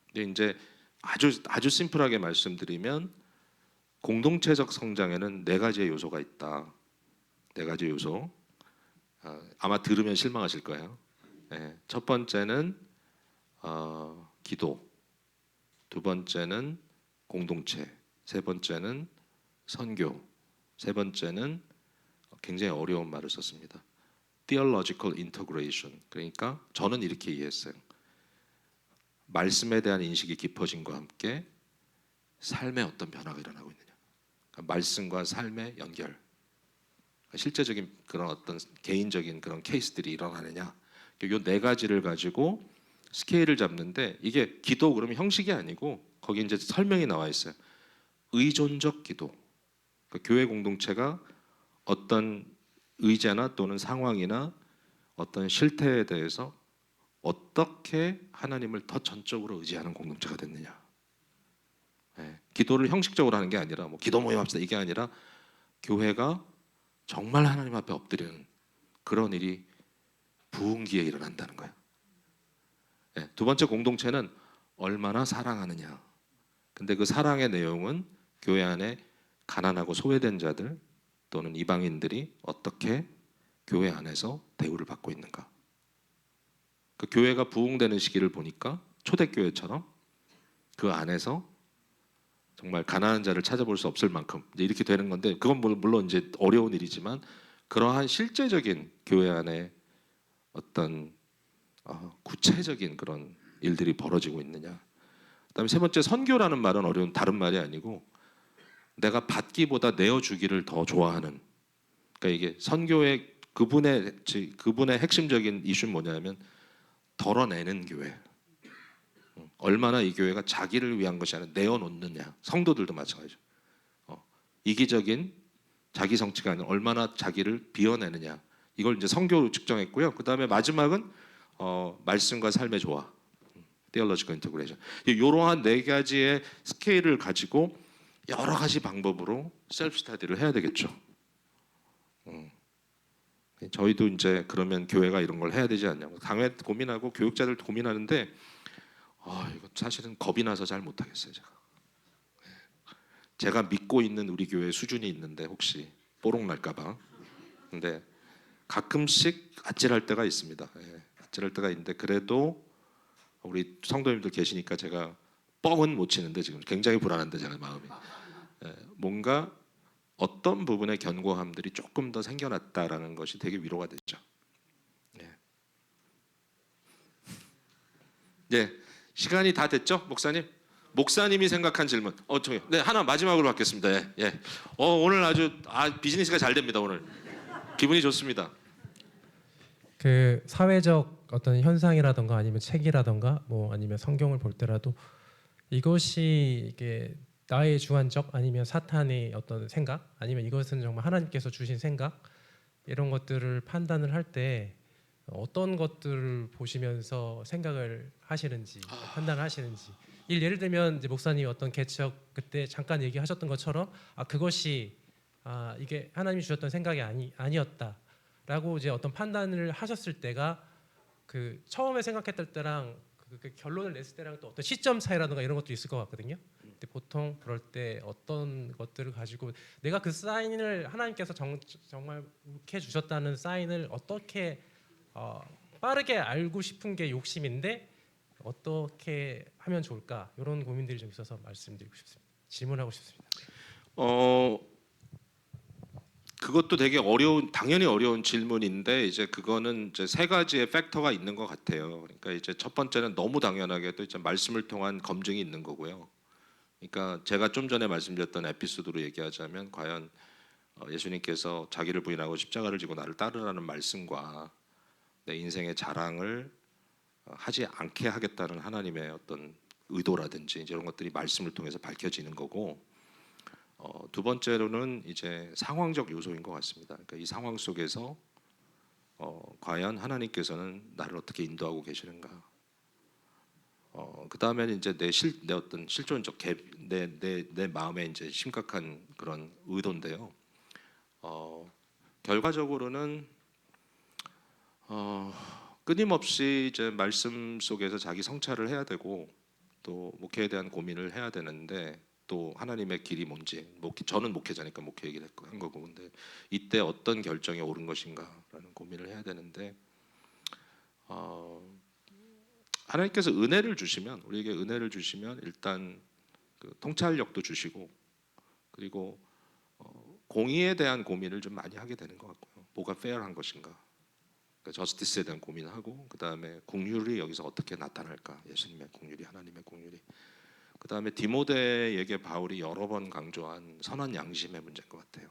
근데 이제 아주 심플하게 말씀드리면 공동체적 성장에는 네 가지의 요소가 있다. 네 가지 요소. 아마 들으면 실망하실 거예요. 네, 첫 번째는 기도, 두 번째는 공동체, 세 번째는 선교, 세 번째는 굉장히 어려운 말을 썼습니다. theological integration. 그러니까 저는 이렇게 이해했어요. 말씀에 대한 인식이 깊어짐과 함께 삶에 어떤 변화가 일어나고 있느냐. 그러니까 말씀과 삶의 연결. 그러니까 실제적인 그런 어떤 개인적인 그런 케이스들이 일어나느냐. 이 네 가지를 가지고 스케일을 잡는데 이게 기도 그러면 형식이 아니고 거기 이제 설명이 나와 있어요. 의존적 기도. 그러니까 교회 공동체가 어떤 의제나 또는 상황이나 어떤 실태에 대해서 어떻게 하나님을 더 전적으로 의지하는 공동체가 됐느냐. 기도를 형식적으로 하는 게 아니라 뭐 기도 모임 합시다 이게 아니라 교회가 정말 하나님 앞에 엎드리는 그런 일이 부흥기에 일어난다는 거예요. 두 번째 공동체는 얼마나 사랑하느냐. 근데 그 사랑의 내용은 교회 안에 가난하고 소외된 자들 또는 이방인들이 어떻게 교회 안에서 대우를 받고 있는가. 그 교회가 부흥되는 시기를 보니까 초대교회처럼 그 안에서 정말 가난한 자를 찾아볼 수 없을 만큼 이제 이렇게 되는 건데 그건 물론 이제 어려운 일이지만 그러한 실제적인 교회 안에 어떤 구체적인 그런 일들이 벌어지고 있느냐. 그다음에 세 번째 선교라는 말은 어려운 다른 말이 아니고 내가 받기보다 내어주기를 더 좋아하는. 그러니까 이게 선교의 그분의 핵심적인 이슈는 뭐냐면 덜어내는 교회. 얼마나 이 교회가 자기를 위한 것이 아니라 내어놓느냐. 성도들도 마찬가지죠. 이기적인 자기 성취가 아니라 얼마나 자기를 비워내느냐. 이걸 이제 선교로 측정했고요. 그 다음에 마지막은 말씀과 삶의 조화. theological integration. 이러한 네 가지의 스케일을 가지고 여러 가지 방법으로 셀프 스터디를 해야 되겠죠. 저희도 이제 그러면 교회가 이런 걸 해야 되지 않냐고 당회 고민하고 교육자들도 고민하는데 이거 사실은 겁이 나서 잘 못하겠어요. 제가 믿고 있는 우리 교회 수준이 있는데 혹시 뽀록 날까봐. 근데 가끔씩 아찔할 때가 있습니다. 아찔할 때가 있는데 그래도 우리 성도님들 계시니까 제가 뻥은 못 치는데 지금 굉장히 불안한데 제가 마음이 뭔가 어떤 부분의 견고함들이 조금 더 생겨났다라는 것이 되게 위로가 됐죠. 시간이 다 됐죠, 목사님? 목사님이 생각한 질문. 네, 하나 마지막으로 받겠습니다. 오늘 아주 비즈니스가 잘 됩니다. 오늘 기분이 좋습니다. 그 사회적 어떤 현상이라던가 아니면 책이라던가 뭐 아니면 성경을 볼 때라도 이것이 이게 나의 주관적 아니면 사탄의 어떤 생각 아니면 이것은 정말 하나님께서 주신 생각 이런 것들을 판단을 할 때 어떤 것들을 보시면서 생각을 하시는지 판단을 하시는지 예를 들면 이제 목사님 어떤 개척 그때 잠깐 얘기하셨던 것처럼 그것이 이게 하나님이 주셨던 생각이 아니었다라고 이제 어떤 판단을 하셨을 때가 그 처음에 생각했을 때랑 그 결론을 냈을 때랑 또 어떤 시점 차이라든가 이런 것도 있을 것 같거든요. 근데 보통 그럴 때 어떤 것들을 가지고 내가 그 사인을 하나님께서 정말 이렇게 주셨다는 사인을 어떻게 빠르게 알고 싶은 게 욕심인데 어떻게 하면 좋을까 이런 고민들이 좀 있어서 말씀드리고 싶습니다. 질문하고 싶습니다. 그것도 되게 당연히 어려운 질문인데 이제 그거는 이제 세 가지의 팩터가 있는 것 같아요. 그러니까 이제 첫 번째는 너무 당연하게도 이제 말씀을 통한 검증이 있는 거고요. 그러니까 제가 좀 전에 말씀드렸던 에피소드로 얘기하자면 과연 예수님께서 자기를 부인하고 십자가를 지고 나를 따르라는 말씀과 내 인생의 자랑을 하지 않게 하겠다는 하나님의 어떤 의도라든지 이런 것들이 말씀을 통해서 밝혀지는 거고, 두 번째로는 이제 상황적 요소인 것 같습니다. 그러니까 이 상황 속에서 과연 하나님께서는 나를 어떻게 인도하고 계시는가. 그 다음에는 이제 내 어떤 실존적 내 마음에 이제 심각한 그런 의도인데요. 결과적으로는 끊임없이 이제 말씀 속에서 자기 성찰을 해야 되고 또 목회에 대한 고민을 해야 되는데 또 하나님의 길이 뭔지 저는 목회자니까 목회 얘기를 한 거고 근데 이때 어떤 결정이 옳은 것인가라는 고민을 해야 되는데 하나님께서 은혜를 주시면 우리에게 은혜를 주시면 일단 그 통찰력도 주시고 그리고 공의에 대한 고민을 좀 많이 하게 되는 것 같고요. 뭐가 페어한 것인가, 그러니까 저스티스에 대한 고민하고 그 다음에 긍휼이 여기서 어떻게 나타날까, 예수님의 긍휼이 하나님의 긍휼이. 그 다음에 디모데에게 바울이 여러 번 강조한 선한 양심의 문제인 것 같아요.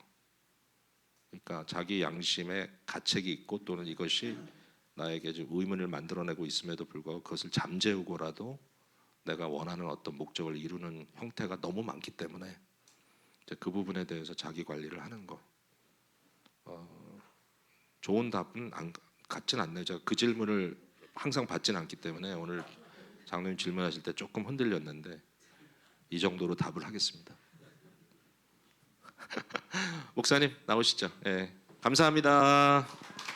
그러니까 자기 양심에 가책이 있고 또는 이것이 나에게 좀 의문을 만들어내고 있음에도 불구하고 그것을 잠재우고라도 내가 원하는 어떤 목적을 이루는 형태가 너무 많기 때문에 이제 그 부분에 대해서 자기 관리를 하는 거. 좋은 답은 같진 않네요. 제가 그 질문을 항상 받진 않기 때문에 오늘 장로님 질문하실 때 조금 흔들렸는데 이 정도로 답을 하겠습니다. 목사님 나오시죠. 예, 감사합니다.